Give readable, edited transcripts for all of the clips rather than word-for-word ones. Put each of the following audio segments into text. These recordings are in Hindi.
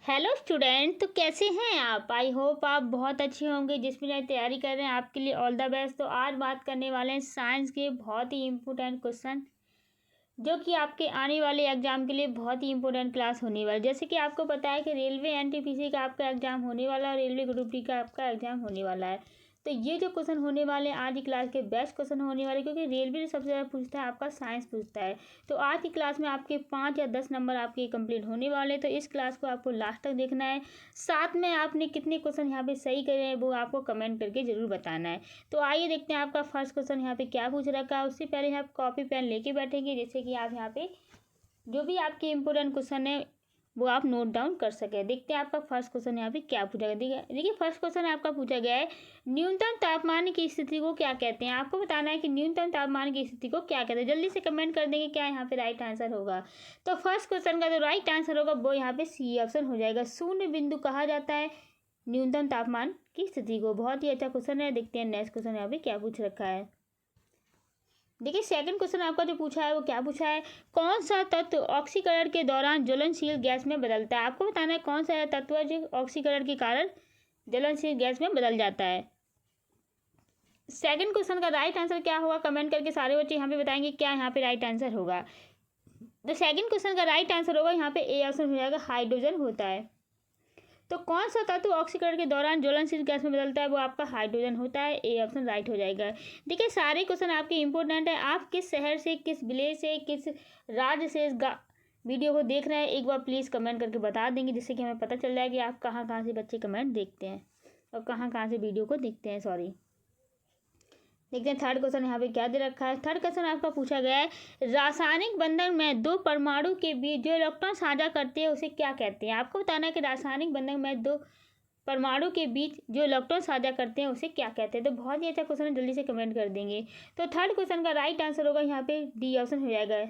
हेलो स्टूडेंट, तो कैसे हैं आप। आई होप आप बहुत अच्छे होंगे। जिस भी तैयारी कर रहे हैं आपके लिए ऑल द बेस्ट। तो आज बात करने वाले हैं साइंस के बहुत ही इम्पोर्टेंट क्वेश्चन जो कि आपके आने वाले एग्जाम के लिए बहुत ही इंपॉर्टेंट क्लास होने वाला है। जैसे कि आपको पता है कि रेलवे एनटीपीसी का आपका एग्जाम होने वाला है और रेलवे ग्रुप डी का आपका एग्जाम होने वाला है। तो ये जो क्वेश्चन होने वाले हैं आज की क्लास के बेस्ट क्वेश्चन होने वाले, क्योंकि रेलवे सबसे ज़्यादा पूछता है, आपका साइंस पूछता है। तो आज की क्लास में आपके 5 या 10 नंबर आपके कंप्लीट होने वाले। तो इस क्लास को आपको लास्ट तक देखना है। साथ में आपने कितने क्वेश्चन यहाँ पे सही करे हैं वो आपको कमेंट करके जरूर बताना है। तो आइए देखते हैं आपका फर्स्ट क्वेश्चन यहाँ पे क्या पूछ रखा है। उससे पहले आप कॉपी पेन लेके बैठेंगे, जैसे कि आप यहाँ पे जो भी आपके इंपॉर्टेंट क्वेश्चन है वो आप नोट डाउन कर सके। देखते हैं आपका फर्स्ट क्वेश्चन यहाँ पे क्या पूछा गया। देखिए फर्स्ट क्वेश्चन आपका पूछा गया है, न्यूनतम तापमान की स्थिति को क्या कहते हैं। आपको बताना है कि न्यूनतम तापमान की स्थिति को क्या कहते हैं। जल्दी से कमेंट कर देंगे क्या यहाँ पे राइट आंसर होगा। तो फर्स्ट क्वेश्चन का जो राइट आंसर होगा वो यहाँ पे सी ऑप्शन हो जाएगा। शून्य बिंदु कहा जाता है न्यूनतम तापमान की स्थिति को। बहुत ही अच्छा क्वेश्चन है। देखते हैं नेक्स्ट क्वेश्चन यहाँ पे क्या पूछ रखा है। देखिए सेकंड क्वेश्चन आपका जो पूछा है वो क्या पूछा है, कौन सा तत्व ऑक्सीकरण के दौरान ज्वलनशील गैस में बदलता है। आपको बताना है कौन सा तत्व है जो ऑक्सीकरण के कारण ज्वलनशील गैस में बदल जाता है। सेकंड क्वेश्चन का राइट आंसर क्या होगा, कमेंट करके सारे बच्चे यहाँ पे बताएंगे क्या यहाँ पे राइट आंसर होगा। तो सेकंड क्वेश्चन का राइट आंसर होगा यहाँ पे ए ऑप्शन हो जाएगा, हाइड्रोजन होता है। तो कौन सा तत्व ऑक्सीकरण के दौरान ज्वलनशील गैस में बदलता है, वो आपका हाइड्रोजन होता है। ए ऑप्शन राइट हो जाएगा। देखिए सारे क्वेश्चन आपके इंपॉर्टेंट है। आप किस शहर से, किस विलेज से, किस राज्य से इस वीडियो को देख रहे हैं एक बार प्लीज़ कमेंट करके बता देंगे, जिससे कि हमें पता चल जाए कि आप कहाँ कहाँ से बच्चे कमेंट देखते हैं और कहाँ कहाँ से वीडियो को देखते हैं। सॉरी। देखते हैं थर्ड क्वेश्चन यहाँ पे क्या दे रखा है। थर्ड क्वेश्चन आपका पूछा गया है, रासायनिक बंधन में दो परमाणु के बीच जो इलेक्ट्रॉन साझा करते हैं उसे क्या कहते हैं। आपको बताना है कि रासायनिक बंधन में दो परमाणु के बीच जो इलेक्ट्रॉन साझा करते हैं उसे क्या कहते हैं। तो बहुत ही अच्छा क्वेश्चन है, जल्दी से कमेंट कर देंगे। तो थर्ड क्वेश्चन का राइट आंसर होगा यहाँ पे डी ऑप्शन हो जाएगा,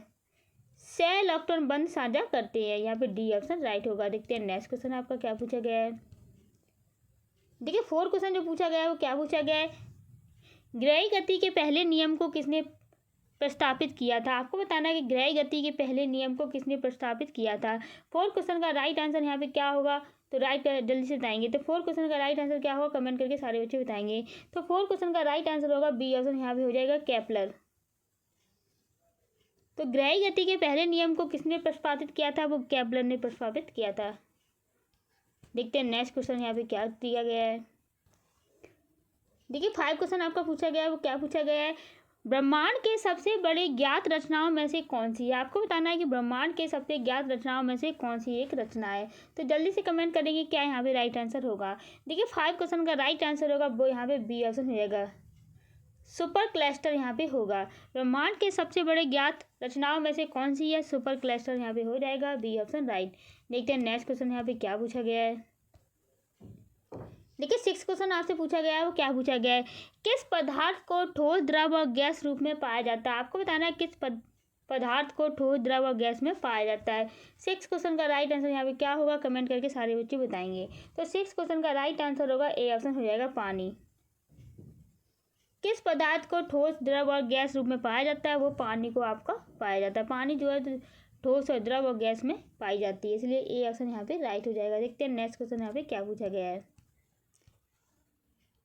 छह इलेक्ट्रॉन बंध साझा करते हैं। यहाँ पे डी ऑप्शन राइट होगा। देखते हैं नेक्स्ट क्वेश्चन आपका क्या पूछा गया है। देखिए फोर्थ क्वेश्चन जो पूछा गया है वो क्या पूछा गया है, ग्रही गति के पहले नियम को किसने प्रस्तावित किया था। आपको बताना है कि ग्रही गति के पहले नियम को किसने प्रस्तावित किया था। फोर्थ क्वेश्चन का राइट आंसर यहाँ पे क्या होगा, तो राइट जल्दी से बताएंगे। तो फोर्थ क्वेश्चन का राइट आंसर क्या होगा, कमेंट करके सारे बच्चे बताएंगे। तो फोर्थ क्वेश्चन का राइट आंसर होगा बी ऑप्शन यहाँ पे हो जाएगा, केपलर। तो ग्रही गति के पहले नियम को किसने प्रस्तावित किया था, वो केपलर ने प्रस्तावित किया था। देखते हैं नेक्स्ट क्वेश्चन यहाँ पे क्या दिया गया है। देखिए 5 क्वेश्चन आपका पूछा गया है वो क्या पूछा गया है, ब्रह्मांड के सबसे बड़े ज्ञात रचनाओं में से कौन सी है। आपको बताना है कि ब्रह्मांड के सबसे ज्ञात रचनाओं में से कौन सी एक रचना है। तो जल्दी से कमेंट करेंगे क्या यहाँ पे राइट आंसर होगा। देखिए 5 क्वेश्चन का राइट आंसर होगा वो यहाँ पे बी ऑप्शन हो जाएगा, सुपर क्लस्टर यहाँ पे होगा। ब्रह्मांड के सबसे बड़े ज्ञात रचनाओं में से कौन सी है, सुपर क्लस्टर यहाँ पे हो जाएगा, बी ऑप्शन राइट। देखते हैं नेक्स्ट क्वेश्चन यहाँ पे क्या पूछा गया है। देखिए 6 क्वेश्चन आपसे पूछा गया है वो क्या पूछा गया है, किस पदार्थ को ठोस, द्रव और गैस रूप में पाया जाता है। आपको बताना है किस पदार्थ को ठोस, द्रव और गैस में पाया जाता है। 6 क्वेश्चन का राइट आंसर यहाँ पे क्या होगा, कमेंट करके सारे बच्चे बताएंगे। तो 6 क्वेश्चन का राइट आंसर होगा ए ऑप्शन हो जाएगा, पानी। किस पदार्थ को ठोस, द्रव और गैस रूप में पाया जाता है, वो पानी को आपका पाया जाता है। पानी जो है ठोस और द्रव और गैस में पाई जाती है, इसलिए ए ऑप्शन यहाँ पे राइट हो जाएगा। देखते हैं नेक्स्ट क्वेश्चन यहाँ पे क्या पूछा गया है।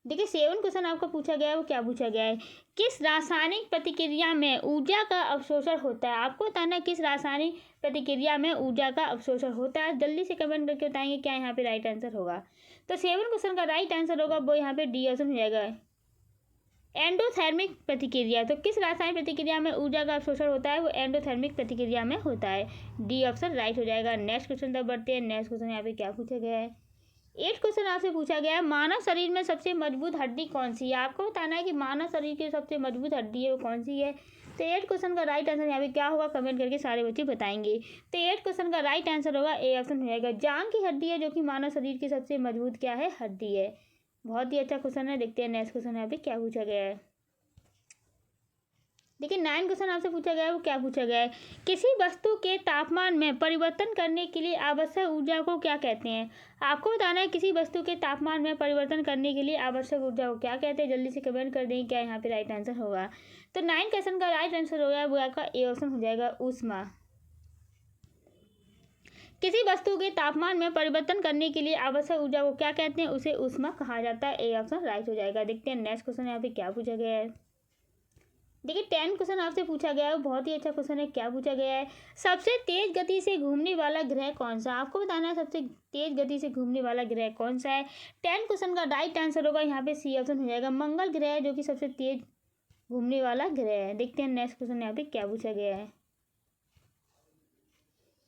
देखिए 7 क्वेश्चन आपका पूछा गया है वो क्या पूछा गया है, किस रासायनिक प्रतिक्रिया में ऊर्जा का अवशोषण होता है। आपको बताना है किस रासायनिक प्रतिक्रिया में ऊर्जा का अवशोषण होता है। जल्दी से कमेंट करके बताएंगे क्या यहाँ पे राइट आंसर होगा। तो 7 क्वेश्चन का राइट आंसर होगा वो यहाँ पे डी ऑप्शन हो जाएगा, एंडोथर्मिक प्रतिक्रिया। तो किस रासायनिक प्रतिक्रिया में ऊर्जा का अवशोषण होता है, वो एंडोथर्मिक प्रतिक्रिया में होता है, डी ऑप्शन राइट हो जाएगा। नेक्स्ट क्वेश्चन तक बढ़ते हैं। नेक्स्ट क्वेश्चन यहाँ पे क्या पूछा गया है। 8 क्वेश्चन आपसे पूछा गया है, मानव शरीर में सबसे मजबूत हड्डी कौन सी है। आपको बताना है कि मानव शरीर की सबसे मजबूत हड्डी है वो कौन सी है। तो 8 क्वेश्चन का राइट आंसर यहाँ पे क्या होगा, कमेंट करके सारे बच्चे बताएंगे। तो 8 क्वेश्चन का राइट आंसर होगा ए ऑप्शन हो जाएगा, जांग की हड्डी है जो कि मानव शरीर की सबसे मजबूत क्या है, हड्डी है। बहुत ही अच्छा क्वेश्चन है। देखते हैं नेक्स्ट क्वेश्चन यहाँ पे क्या पूछा गया है। देखिए 9 क्वेश्चन आपसे पूछा गया है वो क्या पूछा गया है, किसी वस्तु के तापमान में परिवर्तन करने के लिए आवश्यक ऊर्जा को क्या कहते हैं। आपको बताना है किसी वस्तु के तापमान में परिवर्तन करने के लिए आवश्यक ऊर्जा को क्या कहते हैं। जल्दी से कमेंट कर देंगे क्या यहाँ पे राइट आंसर होगा। तो 9 क्वेश्चन का राइट आंसर होगा वो आपका ए ऑप्शन हो जाएगा, ऊष्मा। किसी वस्तु के तापमान में परिवर्तन करने के लिए आवश्यक ऊर्जा को क्या कहते हैं? उसे ऊष्मा कहा जाता है। ए ऑप्शन राइट हो जाएगा। देखते हैं नेक्स्ट क्वेश्चन यहाँ पे क्या पूछा गया है। देखिए 10 क्वेश्चन आपसे पूछा गया है, बहुत ही अच्छा क्वेश्चन है। क्या पूछा गया है? सबसे तेज गति से घूमने वाला ग्रह कौन सा? आपको बताना है सबसे तेज गति से घूमने वाला ग्रह कौन सा है। 10 क्वेश्चन का राइट आंसर होगा यहाँ पे सी ऑप्शन हो जाएगा। मंगल ग्रह है जो कि सबसे तेज घूमने वाला ग्रह है। देखते हैं नेक्स्ट क्वेश्चन यहाँ पे क्या पूछा गया है।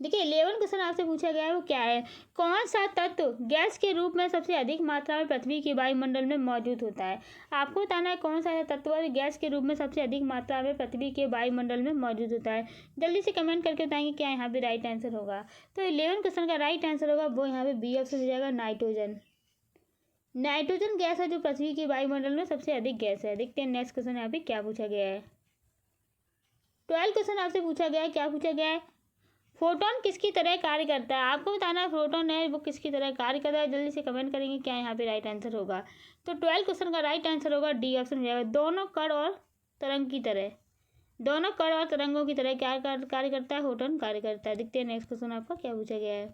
देखिए 11 क्वेश्चन आपसे पूछा गया है, वो क्या है? कौन सा तत्व गैस के रूप में सबसे अधिक मात्रा में पृथ्वी के वायुमंडल में मौजूद होता है? आपको बताना है कौन सा तत्व गैस के रूप में सबसे अधिक मात्रा में पृथ्वी के वायुमंडल में मौजूद होता है। जल्दी से कमेंट करके बताएंगे क्या यहाँ पे राइट आंसर होगा। तो 11 क्वेश्चन का राइट आंसर होगा वो यहाँ पे बी ऑप्शन हो जाएगा, नाइट्रोजन। नाइट्रोजन गैस है जो पृथ्वी के वायुमंडल में सबसे अधिक गैस है। देखते हैं नेक्स्ट क्वेश्चन यहाँ पे क्या पूछा गया है। 12 क्वेश्चन आपसे पूछा गया है, क्या पूछा गया है? फोटोन किसकी तरह कार्य करता है? आपको बताना है फोटोन है वो किसकी तरह कार्य करता है। जल्दी से कमेंट करेंगे क्या यहाँ पे राइट आंसर होगा। तो 12 क्वेश्चन का राइट आंसर होगा डी ऑप्शन हो जाएगा, दोनों कण और तरंग की तरह। दोनों कण और तरंगों की तरह क्या कार्य करता है? फोटोन कार्य करता है। देखते हैं नेक्स्ट क्वेश्चन आपका क्या पूछा गया है।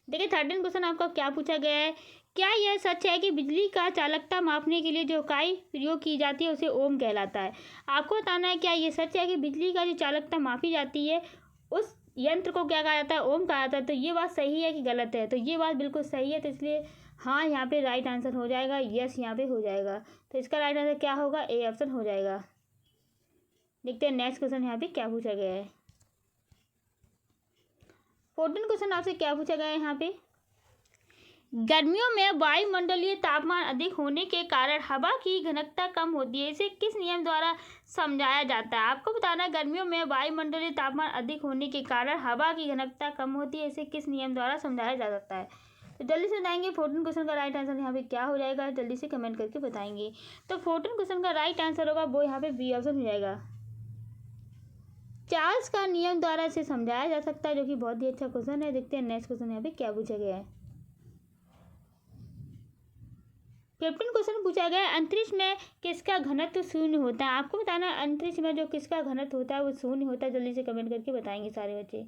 देखिए 13 क्वेश्चन आपका क्या पूछा गया है। क्या यह सच है कि बिजली का चालकता मापने के लिए जो इकाई प्रयोग की जाती है उसे ओम कहलाता है? आपको बताना है क्या ये सच है कि बिजली का जो चालकता मापी जाती है उस यंत्र को क्या कहा जाता है? ओम कहा जाता है। तो ये बात सही है कि गलत है? तो ये बात बिल्कुल सही है, तो इसलिए हाँ यहाँ पे राइट आंसर हो जाएगा, यस यहाँ पे हो जाएगा। तो इसका राइट आंसर क्या होगा? ए ऑप्शन हो जाएगा। देखते हैं नेक्स्ट क्वेश्चन यहाँ पे क्या पूछा गया है। 14 क्वेश्चन आपसे क्या पूछा गया है यहाँ पे। गर्मियों में वायुमंडलीय तापमान अधिक होने के कारण हवा की घनत्व कम होती है, इसे किस नियम द्वारा समझाया जाता है? आपको बताना है गर्मियों में वायुमंडलीय तापमान अधिक होने के कारण हवा की घनत्व कम होती है, इसे किस नियम द्वारा समझाया जा सकता है? तो जल्दी से बताएंगे 14 क्वेश्चन का राइट आंसर यहाँ पे क्या हो जाएगा, जल्दी से कमेंट करके बताएंगे। तो 14 क्वेश्चन का राइट आंसर होगा वो यहाँ पे बी ऑप्शन हो जाएगा, चार्ल्स का नियम द्वारा इसे समझाया जा सकता है, जो कि बहुत ही अच्छा क्वेश्चन है। देखते हैं नेक्स्ट क्वेश्चन यहाँ पे क्या पूछा गया है। 15 क्वेश्चन पूछा गया है, अंतरिक्ष में किसका घनत्व शून्य होता है? आपको बताना है अंतरिक्ष में जो किसका घनत्व होता है वो शून्य होता है। जल्दी से कमेंट करके बताएंगे सारे बच्चे।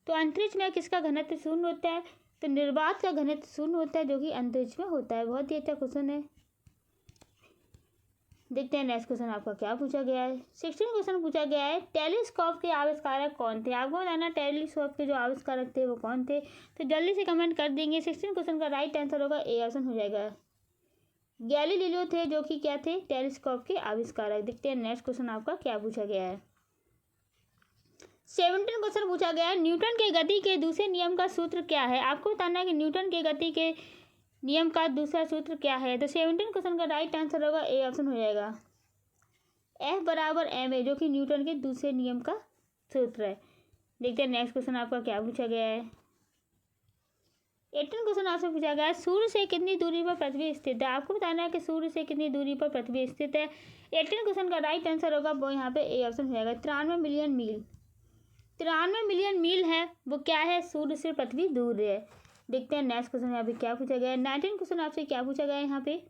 तो अंतरिक्ष में किसका घनत्व शून्य होता है? तो निर्वात का घनत्व शून्य होता है, जो कि अंतरिक्ष में होता है। बहुत ही अच्छा क्वेश्चन है। देखते हैं नेक्स्ट क्वेश्चन आपका क्या पूछा गया है। 16 क्वेश्चन पूछा गया है, टेलीस्कोप के आविष्कारक कौन थे? आपको बताना टेलीस्कोप के जो आविष्कारक थे वो कौन थे। तो जल्दी से कमेंट कर देंगे। 16 क्वेश्चन का राइट आंसर होगा ए ऑप्शन हो जाएगा, गैलीलियो थे, जो कि क्या थे? टेलीस्कोप के आविष्कारक। देखते हैं नेक्स्ट क्वेश्चन आपका क्या पूछा गया है। 17 क्वेश्चन पूछा गया है, न्यूटन के गति के दूसरे नियम का सूत्र क्या है? आपको बताना है कि न्यूटन के गति के नियम का दूसरा सूत्र क्या है। तो 17 क्वेश्चन का राइट आंसर होगा ए ऑप्शन हो जाएगा, F बराबर ma, जो कि न्यूटन के दूसरे नियम का सूत्र है। देखते हैं नेक्स्ट क्वेश्चन आपका क्या पूछा गया है। 18 क्वेश्चन आपसे पूछा गया है, सूर्य से कितनी दूरी पर पृथ्वी स्थित है? आपको बताना है कि सूर्य से कितनी दूरी पर पृथ्वी स्थित है। 18 क्वेश्चन का राइट आंसर होगा वो यहाँ पे ए ऑप्शन हो जाएगा, 93 मिलियन मील। 93 मिलियन मील है वो क्या है? सूर्य से पृथ्वी दूर है। देखते हैं नेक्स्ट क्वेश्चन यहाँ पे क्या पूछा गया है। 19 क्वेश्चन आपसे क्या पूछा गया है यहाँ पे,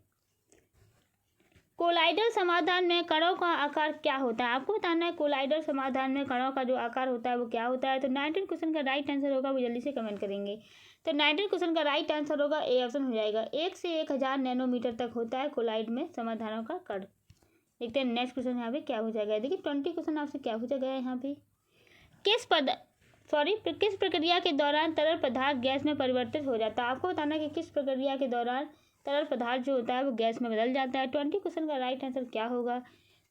कोलाइडल समाधान में कणों का आकार क्या होता है? आपको बताना है कोलाइडल समाधान में कणों का जो आकार होता है वो क्या होता है। तो 19 क्वेश्चन का राइट आंसर होगा वो जल्दी से कमेंट करेंगे। तो 19 क्वेश्चन का राइट आंसर होगा ए ऑप्शन हो जाएगा, 1 से 1000 नैनोमीटर तक होता है कोलाइड में समाधानों का कण। देखते हैं नेक्स्ट क्वेश्चन यहाँ पे क्या पूछा गया है। देखिए 20 क्वेश्चन आपसे क्या पूछा गया है यहाँ पे, किस प्रक्रिया के दौरान तरल पदार्थ गैस में परिवर्तित हो जाता है? आपको बताना है कि किस प्रक्रिया के दौरान तरल पदार्थ जो होता है वो गैस में बदल जाता है। 20 क्वेश्चन का राइट आंसर क्या होगा।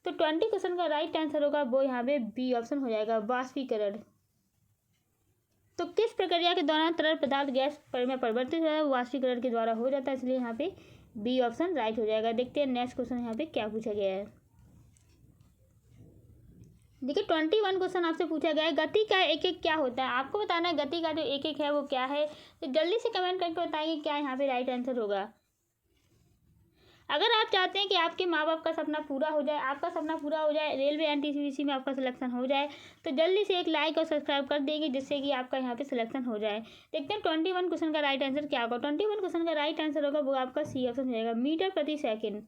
तो 20 क्वेश्चन का राइट आंसर होगा वो यहाँ पे बी ऑप्शन हो जाएगा, वाष्पीकरण। तो किस प्रक्रिया के दौरान तरल पदार्थ गैस में परिवर्तित हो जाता है वो वाष्पीकरण के द्वारा हो जाता है, इसलिए यहाँ पे बी ऑप्शन राइट हो जाएगा। देखते हैं नेक्स्ट क्वेश्चन यहाँ पे क्या पूछा गया है। देखिए 21 क्वेश्चन आपसे पूछा गया है, गति का एक एक क्या होता है? आपको बताना है गति का जो एक एक है वो क्या है। तो जल्दी से कमेंट करके बताइए क्या यहाँ पे राइट आंसर होगा। अगर आप चाहते हैं कि आपके माँ बाप का सपना पूरा हो जाए, आपका सपना पूरा हो जाए, रेलवे एनटीपीसी में आपका सिलेक्शन हो जाए, तो जल्दी से एक लाइक और सब्सक्राइब कर देंगे जिससे कि आपका यहाँ पे सिलेक्शन हो जाए। देखते हैं 21 क्वेश्चन का राइट आंसर क्या होगा। 21 क्वेश्चन का राइट आंसर होगा वो आपका सी ऑप्शन हो जाएगा, मीटर प्रति सेकेंड।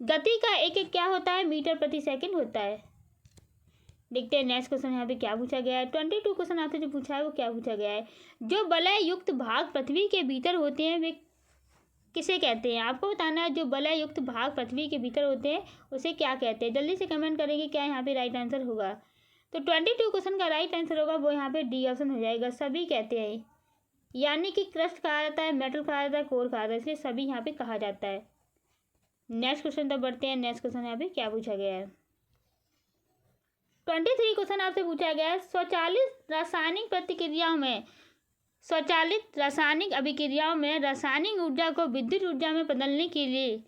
गति का एक एक क्या होता है? मीटर प्रति सेकेंड होता है। देखते हैं नेक्स्ट क्वेश्चन यहाँ पे क्या पूछा गया है। 22 क्वेश्चन आपसे जो पूछा है वो क्या पूछा गया है। जो वलय युक्त भाग पृथ्वी के भीतर होते हैं वे किसे कहते हैं? आपको बताना है जो वलय युक्त भाग पृथ्वी के भीतर होते हैं उसे क्या कहते हैं। जल्दी से कमेंट करेंगे क्या यहाँ पे राइट आंसर होगा। तो 22 क्वेश्चन का राइट आंसर होगा वो यहाँ पे डी ऑप्शन हो जाएगा, सभी कहते हैं। यानी कि क्रस्ट कहा जाता है, मेटल कहा जाता है, कोर कहा जाता है, इसलिए सभी यहाँ पे कहा जाता है। नेक्स्ट क्वेश्चन तब बढ़ते हैं। नेक्स्ट क्वेश्चन यहाँ पे क्या पूछा गया है। 23 क्वेश्चन आपसे पूछा गया है। स्वचालित रासायनिक अभिक्रियाओं में रासायनिक ऊर्जा को विद्युत ऊर्जा में बदलने के लिए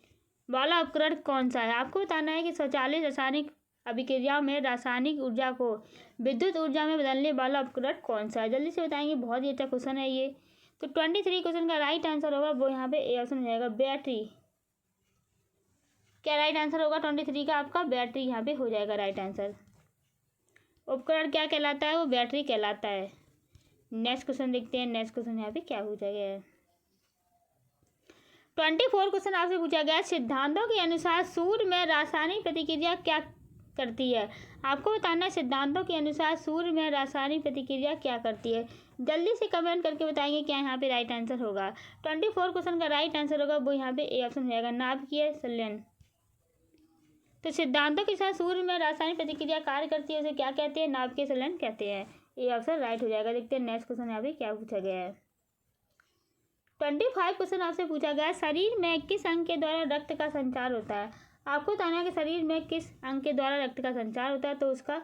वाला उपकरण कौन सा है? आपको बताना है कि स्वचालित रासायनिक अभिक्रियाओं में रासायनिक ऊर्जा को विद्युत ऊर्जा में बदलने वाला उपकरण कौन सा है। जल्दी से बताएंगे, बहुत ही अच्छा क्वेश्चन है ये। तो 23 क्वेश्चन का राइट आंसर होगा वो यहाँ पे ए ऑप्शन हो जाएगा, बैटरी। क्या राइट आंसर होगा 23 का आपका? बैटरी यहाँ पे हो जाएगा राइट आंसर। उपकरण क्या कहलाता है? वो बैटरी कहलाता है। नेक्स्ट क्वेश्चन देखते हैं। नेक्स्ट क्वेश्चन यहाँ पे क्या पूछा गया है। 24 क्वेश्चन आपसे पूछा गया है। सिद्धांतों के अनुसार सूर्य में रासायनिक प्रतिक्रिया क्या करती है? आपको बताना है सिद्धांतों के अनुसार सूर्य में रासायनिक प्रतिक्रिया क्या करती है। जल्दी से कमेंट करके बताएंगे क्या यहाँ पे राइट आंसर होगा। 24 क्वेश्चन का राइट आंसर होगा वो यहाँ पे ए ऑप्शन हो जाएगा, नाभिकीय संलयन। तो सिद्धांतों के साथ सूर्य में रासायनिक प्रतिक्रिया कार्य करती है उसे क्या कहते हैं? नाभिकीय संलयन कहते हैं। ये ऑप्शन राइट हो जाएगा। देखते हैं नेक्स्ट क्वेश्चन यहाँ पे क्या पूछा गया है। 25 क्वेश्चन आपसे पूछा गया है। शरीर में किस अंग के द्वारा रक्त का संचार होता है? आपको बताना है कि शरीर में किस अंग के द्वारा रक्त का संचार होता है। तो उसका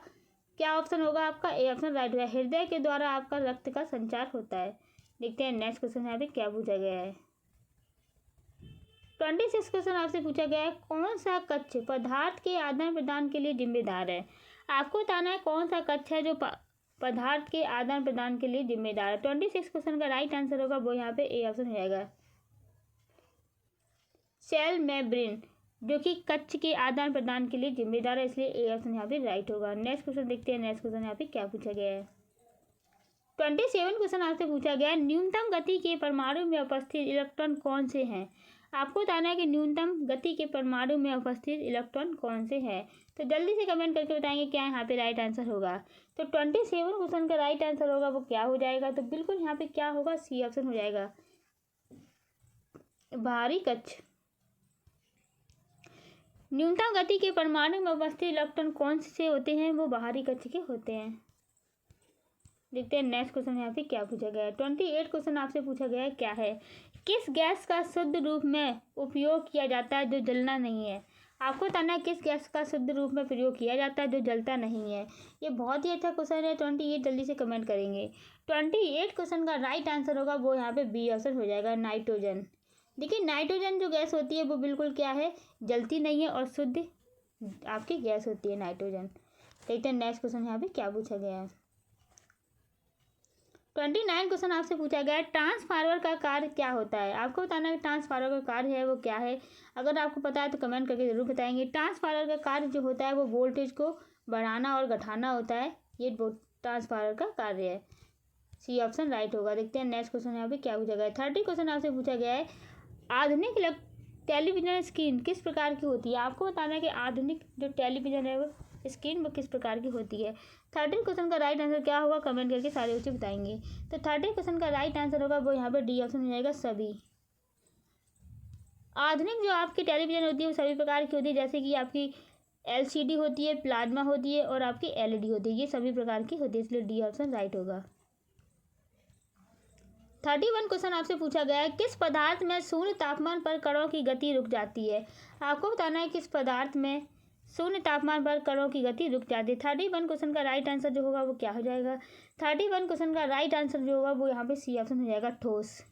क्या ऑप्शन होगा आपका? ए ऑप्शन राइट होगा, हृदय के द्वारा आपका रक्त का संचार होता है। देखते हैं नेक्स्ट क्वेश्चन यहाँ पे क्या पूछा गया है। 26 क्वेश्चन आपसे पूछा गया है। कौन सा कक्ष पदार्थ के आदान प्रदान के लिए जिम्मेदार है? आपको बताना है कौन सा कक्ष है जो पदार्थ के आदान प्रदान के लिए जिम्मेदार है। 26 क्वेश्चन का राइट आंसर होगा वो यहाँ पे ए ऑप्शन हो जाएगा, सेल मेम्ब्रेन, जो कि कक्ष के आदान प्रदान के लिए जिम्मेदार है, इसलिए ए ऑप्शन यहाँ पे राइट होगा। नेक्स्ट क्वेश्चन देखते हैं। नेक्स्ट क्वेश्चन यहाँ पे क्या पूछा गया है। 27 क्वेश्चन आपसे पूछा गया है। न्यूनतम गति के परमाणु में उपस्थित इलेक्ट्रॉन कौन से हैं? आपको बताना है कि न्यूनतम गति के परमाणु में उपस्थित इलेक्ट्रॉन कौन से हैं। तो जल्दी से कमेंट करके बताएंगे क्या यहाँ पे राइट आंसर होगा। तो 27 क्वेश्चन का राइट आंसर होगा वो क्या हो जाएगा? तो बिल्कुल यहाँ पे क्या होगा? सी ऑप्शन हो जाएगा, बाहरी कक्ष। न्यूनतम गति के परमाणु में उपस्थित इलेक्ट्रॉन कौन से होते हैं? वो बाहरी कक्ष के होते हैं। देखते हैं नेक्स्ट क्वेश्चन यहाँ पे क्या पूछा गया है। 28 क्वेश्चन आपसे पूछा गया है क्या है। किस गैस का शुद्ध रूप में उपयोग किया जाता है जो जलना नहीं है? आपको बताना है किस गैस का शुद्ध रूप में प्रयोग किया जाता है जो जलता नहीं है। ये बहुत ही अच्छा क्वेश्चन है। 28 जल्दी से कमेंट करेंगे। 28 क्वेश्चन का राइट आंसर होगा वो यहाँ पे बी ऑप्शन हो जाएगा, नाइट्रोजन। देखिए नाइट्रोजन जो गैस होती है वो बिल्कुल क्या है? जलती नहीं है और शुद्ध आपकी गैस होती है नाइट्रोजन। देखते हैं नेक्स्ट क्वेश्चन यहाँ पे क्या पूछा गया है। 29 क्वेश्चन आपसे पूछा गया है। ट्रांसफार्मर का कार्य क्या होता है? आपको बताना है ट्रांसफार्मर का कार्य है वो क्या है। अगर आपको पता है तो कमेंट करके जरूर बताएंगे। ट्रांसफार्मर का कार्य जो होता है वो वोल्टेज को बढ़ाना और घटाना होता है, ये ट्रांसफार्मर का कार्य है। सी ऑप्शन राइट होगा। देखते हैं नेक्स्ट क्वेश्चन यहाँ पे क्या पूछा गया है। 30 क्वेश्चन आपसे पूछा गया है। आधुनिक टेलीविजन स्क्रीन किस प्रकार की होती है? आपको बताना है कि आधुनिक जो टेलीविजन है वो स्क्रीन वो किस प्रकार की होती है। 30 क्वेश्चन का राइट आंसर क्या होगा? कमेंट करके सारे उत्तर बताएंगे। तो 30 क्वेश्चन का राइट आंसर होगा वो यहाँ पे डी ऑप्शन हो जाएगा, सभी। आधुनिक जो आपकी टेलीविजन होती है वो सभी प्रकार की होती है, जैसे कि आपकी एलसीडी होती है, प्लाज्मा होती है और आपकी एलईडी होती है, ये सभी प्रकार की होती है, इसलिए डी ऑप्शन राइट होगा। 31 क्वेश्चन आपसे पूछा गया है। किस पदार्थ में शून्य तापमान पर कणों की गति रुक जाती है? आपको बताना है किस पदार्थ में शून्य तापमान पर कणों की गति रुक जाती है। 31 क्वेश्चन का राइट आंसर जो होगा वो क्या हो जाएगा? 31 क्वेश्चन का राइट आंसर जो होगा वो यहाँ पे सी ऑप्शन हो जाएगा, ठोस।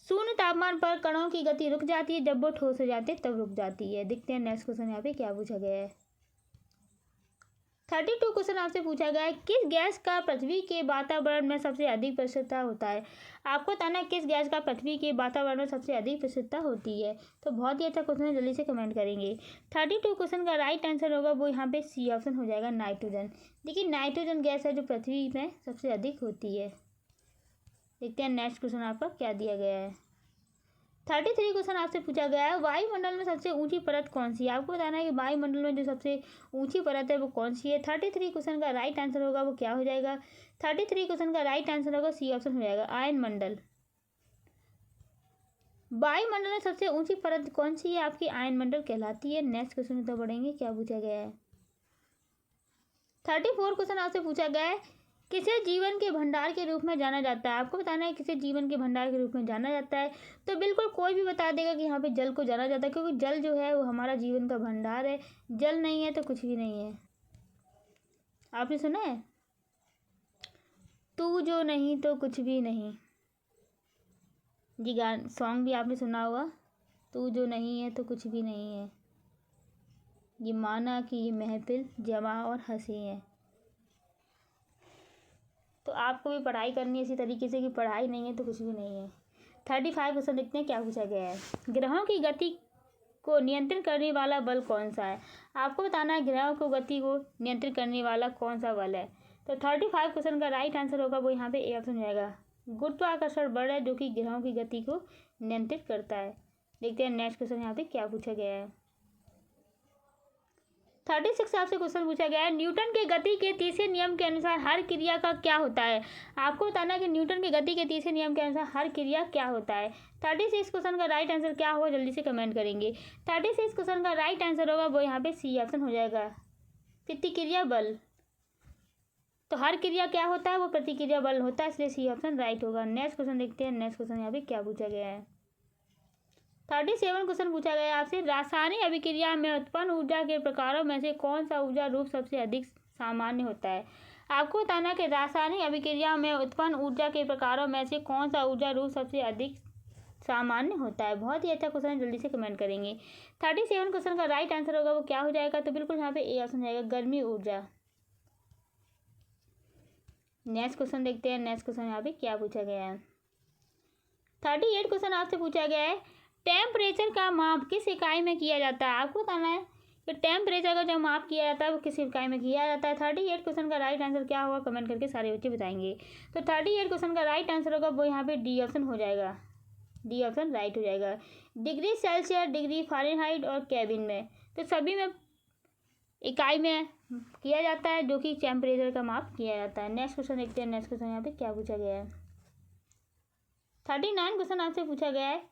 शून्य तापमान पर कणों की गति रुक जाती है जब वो ठोस हो जाते हैं तब रुक जाती है। देखते हैं नेक्स्ट क्वेश्चन यहाँ पे क्या पूछा गया है। 32 क्वेश्चन आपसे पूछा गया है। किस गैस का पृथ्वी के वातावरण में सबसे अधिक प्रसिद्धता होता है? आपको बताना है किस गैस का पृथ्वी के वातावरण में सबसे अधिक प्रसिद्धता होती है। तो बहुत ही अच्छा क्वेश्चन है, जल्दी से कमेंट करेंगे। 32 क्वेश्चन का राइट आंसर होगा वो यहाँ पे सी ऑप्शन हो जाएगा, नाइट्रोजन। देखिए नाइट्रोजन गैस है जो पृथ्वी में सबसे अधिक होती है। देखते हैं नेक्स्ट क्वेश्चन आपका क्या दिया गया है। 33 क्वेश्चन आपसे पूछा गया है, वायुमंडल में सबसे ऊंची परत कौन सी है? आपको बताना है कि वायुमंडल में जो सबसे ऊंची परत है वो कौन सी है। 33 क्वेश्चन का राइट आंसर होगा वो क्या हो जाएगा? 33 क्वेश्चन का राइट आंसर होगा सी ऑप्शन हो जाएगा, आयन मंडल। वायुमंडल में सबसे ऊंची परत कौन सी है? आपकी आयन मंडल कहलाती है। नेक्स्ट क्वेश्चन तो पढ़ेंगे क्या पूछा गया है। 34 क्वेश्चन आपसे पूछा गया है, किसे जीवन के भंडार के रूप में जाना जाता है? आपको बताना है किसे जीवन के भंडार के रूप में जाना जाता है। तो बिल्कुल कोई भी बता देगा कि यहाँ पे जल को जाना जाता है, क्योंकि जल जो है वो हमारा जीवन का भंडार है। जल नहीं है तो कुछ भी नहीं है। आपने सुना है, तू जो नहीं तो कुछ भी नहीं। जी गान सॉन्ग भी आपने सुना होगा, तू जो नहीं है तो कुछ भी नहीं है। ये माना कि ये महफिल जमा और हंसी है। तो आपको भी पढ़ाई करनी है इसी तरीके से कि पढ़ाई नहीं है तो कुछ भी नहीं है। 35 क्वेश्चन देखते हैं क्या पूछा गया है। ग्रहों की गति को नियंत्रित करने वाला बल कौन सा है? आपको बताना है ग्रहों को गति को नियंत्रित करने वाला कौन सा बल है। तो 35 क्वेश्चन का राइट आंसर होगा वो यहाँ पे ए ऑप्शन हो जाएगा, गुरुत्वाकर्षण बल है जो कि ग्रहों की गति को नियंत्रित करता है। देखते हैं नेक्स्ट क्वेश्चन यहाँ पे क्या पूछा गया है। 36 आपसे क्वेश्चन पूछा गया है, न्यूटन के गति के तीसरे नियम के अनुसार हर क्रिया का क्या होता है? आपको बताना है कि न्यूटन के गति के तीसरे नियम के अनुसार हर क्रिया क्या होता है। 36 क्वेश्चन का राइट आंसर क्या होगा जल्दी से कमेंट करेंगे। 36 क्वेश्चन का राइट आंसर होगा वो यहाँ पे सी ऑप्शन हो जाएगा, प्रतिक्रिया बल। तो हर क्रिया क्या होता है? वो प्रतिक्रिया बल होता है, इसलिए सी ऑप्शन राइट होगा। नेक्स्ट क्वेश्चन देखते हैं। नेक्स्ट क्वेश्चन यहाँ पे क्या पूछा गया है। 37 क्वेश्चन पूछा गया है आपसे, रासायनिक अभिक्रिया में उत्पन्न ऊर्जा के प्रकारों में से कौन सा ऊर्जा रूप सबसे अधिक सामान्य होता है? आपको बताना कि रासायनिक अभिक्रिया में उत्पन्न ऊर्जा के प्रकारों में से कौन सा ऊर्जा रूप सबसे अधिक सामान्य होता है। बहुत ही अच्छा क्वेश्चन है, जल्दी से कमेंट करेंगे। 37 क्वेश्चन का राइट आंसर होगा वो क्या हो जाएगा? तो बिल्कुल यहाँ पे ए ऑप्शन जाएगा, गर्मी ऊर्जा। नेक्स्ट क्वेश्चन देखते हैं। नेक्स्ट क्वेश्चन यहाँ पे क्या पूछा गया है। 38 क्वेश्चन आपसे पूछा गया है, टेम्परेचर का माप किस इकाई में किया जाता है? आपको बताना है कि टेम्परेचर का जो माप किया जाता है वो किस इकाई में किया जाता है। 38 क्वेश्चन का राइट आंसर क्या होगा कमेंट करके सारे बच्चे बताएंगे। तो 38 क्वेश्चन का राइट आंसर होगा वो यहाँ पे डी ऑप्शन हो जाएगा, डी ऑप्शन राइट हो जाएगा। डिग्री सेल्सियस, डिग्री फ़ारेनहाइट और केल्विन में, तो सभी में इकाई में किया जाता है जो कि टेम्परेचर का माप किया जाता है। नेक्स्ट क्वेश्चन देखते हैं। नेक्स्ट क्वेश्चन यहाँ पे क्या पूछा गया है। 39 क्वेश्चन आपसे पूछा गया है,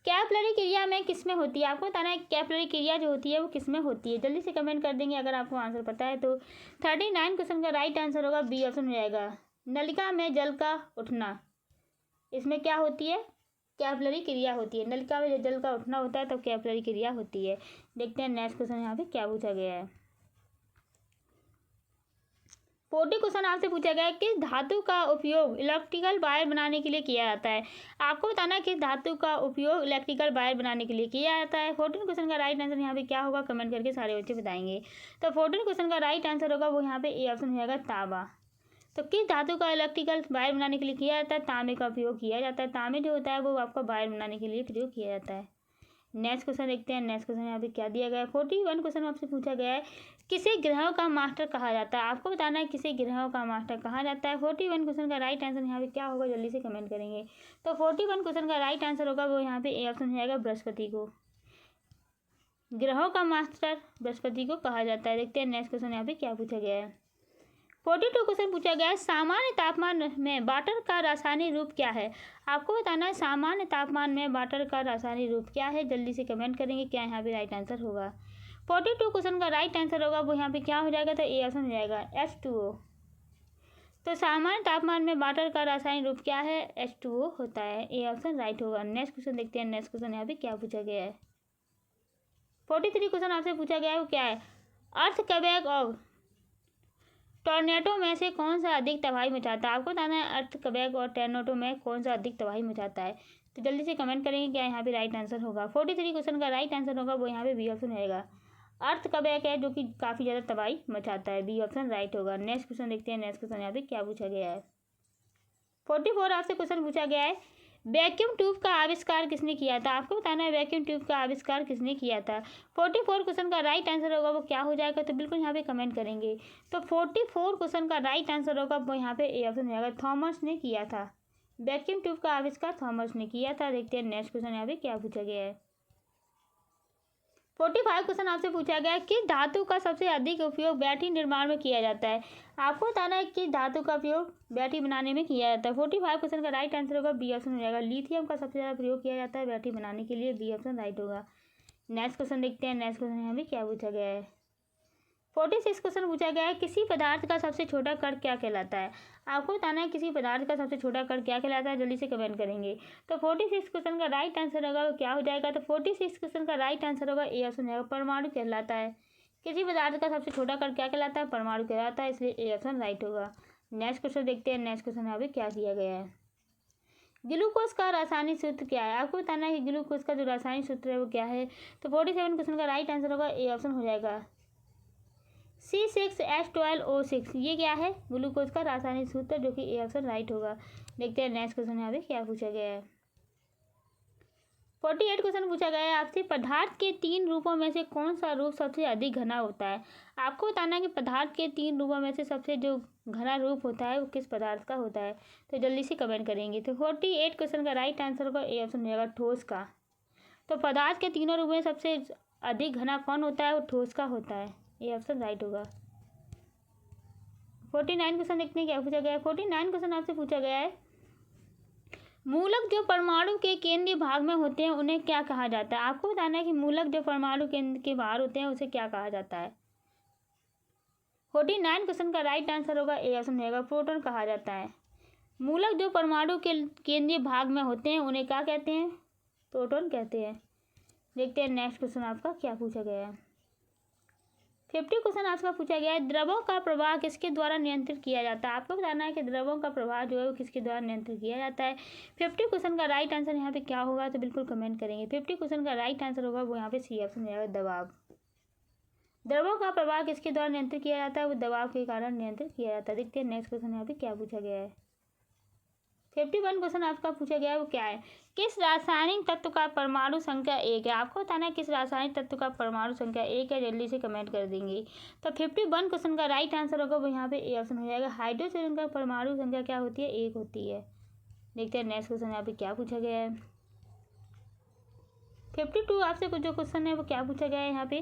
कैपिलरी क्रिया में किसमें होती है? आपको बताना है कैपिलरी क्रिया जो होती है वो किसमें होती है। जल्दी से कमेंट कर देंगे अगर आपको आंसर पता है तो। 39 क्वेश्चन का राइट आंसर होगा बी ऑप्शन हो जाएगा, नलिका में जल का उठना। इसमें क्या होती है? कैपिलरी क्रिया होती है। नलिका में जल का उठना होता है तब कैपिलरी क्रिया होती है। देखते हैं नेक्स्ट क्वेश्चन यहाँ पे क्या पूछा गया है। 40 क्वेश्चन आपसे पूछा गया है, किस धातु का उपयोग इलेक्ट्रिकल वायर बनाने के लिए किया जाता है? आपको बताना है किस धातु का उपयोग इलेक्ट्रिकल वायर बनाने के लिए किया जाता है। 14 क्वेश्चन का राइट आंसर यहाँ पे क्या होगा कमेंट करके सारे बच्चे बताएंगे। तो 14 क्वेश्चन का राइट आंसर होगा वो यहाँ पे ए ऑप्शन हो जाएगा, तांबा। तो किस धातु का इलेक्ट्रिकल वायर बनाने के लिए किया जाता है? तांबे का उपयोग किया जाता है। तांबे जो होता है वो आपका वायर बनाने के लिए प्रयोग किया जाता है। नेक्स्ट क्वेश्चन देखते हैं। नेक्स्ट क्वेश्चन यहाँ पे क्या दिया गया है। 41 क्वेश्चन आपसे पूछा गया है, किसे ग्रहों का मास्टर कहा जाता है? आपको बताना है किसे ग्रहों का मास्टर कहा जाता है। 41 क्वेश्चन का राइट आंसर यहाँ पे क्या होगा जल्दी से कमेंट करेंगे। तो 41 क्वेश्चन का राइट आंसर होगा वो यहाँ पे ए ऑप्शन हो जाएगा, बृहस्पति को। ग्रहों का मास्टर बृहस्पति को कहा जाता है। देखते हैं नेक्स्ट क्वेश्चन यहाँ पे क्या पूछा गया है। 42 क्वेश्चन पूछा गया है, सामान्य तापमान में वाटर का रासायनिक रूप क्या है? आपको बताना है सामान्य तापमान में वाटर का रासायनिक रूप क्या है। जल्दी से कमेंट करेंगे क्या यहाँ पे राइट आंसर होगा। 42 क्वेश्चन का राइट आंसर होगा वो यहाँ पे क्या हो जाएगा? तो ए ऑप्शन हो जाएगा, H2O। तो सामान्य तापमान में वाटर का रासायनिक रूप क्या है? H2O होता है। ए ऑप्शन राइट होगा। नेक्स्ट क्वेश्चन देखते हैं। नेक्स्ट क्वेश्चन यहाँ पे क्या पूछा गया है। 43 क्वेश्चन आपसे पूछा गया है वो क्या है, अर्थक्वेक और टॉर्नेडो में से कौन सा अधिक तबाही मचाता है? आपको बताना है अर्थक्वेक और टॉर्नेडो में कौन सा अधिक तबाही मचाता है। तो जल्दी से कमेंट करेंगे क्या यहाँ पे राइट आंसर होगा। 43 क्वेश्चन का राइट आंसर होगा वो यहाँ पे बी ऑप्शन रहेगा, अर्थक्वेक है जो कि काफ़ी ज़्यादा तबाही मचाता है। बी ऑप्शन राइट होगा। नेक्स्ट क्वेश्चन देखते हैं। नेक्स्ट क्वेश्चन यहाँ पे क्या पूछा गया है। 44 आपसे क्वेश्चन पूछा गया है, वैक्यूम ट्यूब का आविष्कार किसने किया था? आपको बताना है वैक्यूम ट्यूब का आविष्कार किसने किया था। 44 क्वेश्चन का राइट आंसर होगा वो क्या हो जाएगा? तो बिल्कुल यहाँ पे कमेंट करेंगे। तो 44 क्वेश्चन का राइट आंसर होगा वो यहाँ पे ए ऑप्शन हो जाएगा, थॉमस ने किया था। वैक्यूम ट्यूब का आविष्कार थॉमस ने किया था। देखते हैं नेक्स्ट क्वेश्चन यहाँ पे क्या पूछा गया है। 45 क्वेश्चन आपसे पूछा गया है, किस धातु का सबसे अधिक उपयोग बैटरी निर्माण में किया जाता है। आपको बताना है किस धातु का उपयोग बैटरी बनाने में किया जाता है। 45 क्वेश्चन का राइट आंसर होगा बी ऑप्शन हो जाएगा। लिथियम का सबसे ज़्यादा प्रयोग किया जाता है बैटरी बनाने के लिए, बी ऑप्शन राइट होगा। नेक्स्ट क्वेश्चन देखते हैं। नेक्स्ट क्वेश्चन यहाँ पे क्या पूछा गया है। 46 क्वेश्चन पूछा गया है, किसी पदार्थ का सबसे छोटा कण क्या कहलाता है। आपको बताना है किसी पदार्थ का सबसे छोटा कण क्या कहलाता है, जल्दी से कमेंट करेंगे। तो 46 क्वेश्चन का राइट आंसर होगा वो क्या हो जाएगा। तो 46 क्वेश्चन का राइट आंसर होगा ए ऑप्शन होगा, परमाणु कहलाता है। किसी पदार्थ का सबसे छोटा कण क्या कहलाता है, परमाणु कहलाता है, इसलिए ए ऑप्शन राइट होगा। नेक्स्ट क्वेश्चन देखते हैं। नेक्स्ट क्वेश्चन यहाँ पे क्या किया गया है। ग्लूकोज का रासायनिक सूत्र क्या है। आपको बताना है कि ग्लूकोज का जो रासायनिक सूत्र है वो क्या है। तो 47 क्वेश्चन का राइट आंसर होगा ए ऑप्शन हो जाएगा, C6H12O6। ये क्या है, ग्लूकोज का रासायनिक सूत्र, जो कि ए ऑप्शन राइट होगा। देखते हैं नेक्स्ट क्वेश्चन यहाँ पे क्या पूछा गया है। 48 क्वेश्चन पूछा गया है आपसे, पदार्थ के 3 रूपों में से कौन सा रूप सबसे अधिक घना होता है। आपको बताना है कि पदार्थ के 3 रूपों में से सबसे जो घना रूप होता है वो किस पदार्थ का होता है। तो जल्दी से कमेंट करेंगे। तो 48 क्वेश्चन का राइट आंसर होगा ए ऑप्शन हो जाएगा, ठोस का। तो पदार्थ के तीनों रूपों में सबसे अधिक घना कौन होता है, वो ठोस का होता है, ये ऑप्शन राइट होगा। 49 क्वेश्चन देखते हैं क्या पूछा गया है। 49 क्वेश्चन आपसे पूछा गया है, मूलक जो परमाणु के केंद्रीय भाग में होते हैं उन्हें क्या कहा जाता है। आपको बताना है कि मूलक जो परमाणु केंद्र के बाहर होते हैं उसे क्या कहा जाता है। 49 क्वेश्चन का राइट आंसर होगा ए ऑप्शन होगा, प्रोटॉन कहा जाता है। मूलक जो परमाणु के केंद्रीय भाग में होते हैं उन्हें क्या कहते हैं, प्रोटॉन कहते हैं। देखते हैं नेक्स्ट क्वेश्चन आपका क्या पूछा गया है। 50 क्वेश्चन आपका पूछा गया है, द्रवों का प्रवाह किसके द्वारा नियंत्रित किया जाता है। आपको बताना है कि द्रवों का प्रवाह जो है वो किसके द्वारा नियंत्रित किया जाता है। 50 क्वेश्चन का राइट आंसर यहाँ पे क्या होगा, तो बिल्कुल कमेंट करेंगे। 50 क्वेश्चन का राइट आंसर होगा वो यहाँ पे सी ऑप्शन हो जाएगा, दबाव। द्रवों का प्रवाह किसके द्वारा नियंत्रित किया जाता है, वो दबाव के कारण नियंत्रित किया जाता है। देखते हैं नेक्स्ट क्वेश्चन यहाँ पे क्या पूछा गया है। 51 क्वेश्चन आपका पूछा गया है वो क्या है, किस रासायनिक तत्व का परमाणु संख्या 1 है। आपको बताना है किस रासायनिक तत्व का परमाणु संख्या 1 है, जल्दी से कमेंट कर देंगे। तो 51 क्वेश्चन का राइट आंसर होगा वो यहाँ पे ए ऑप्शन हो जाएगा, हाइड्रोजन का परमाणु संख्या क्या होती है, 1 होती है। देखते हैं नेक्स्ट क्वेश्चन यहाँ पे क्या पूछा गया है। 52 आपसे जो क्वेश्चन है वो क्या पूछा गया है यहाँ पे,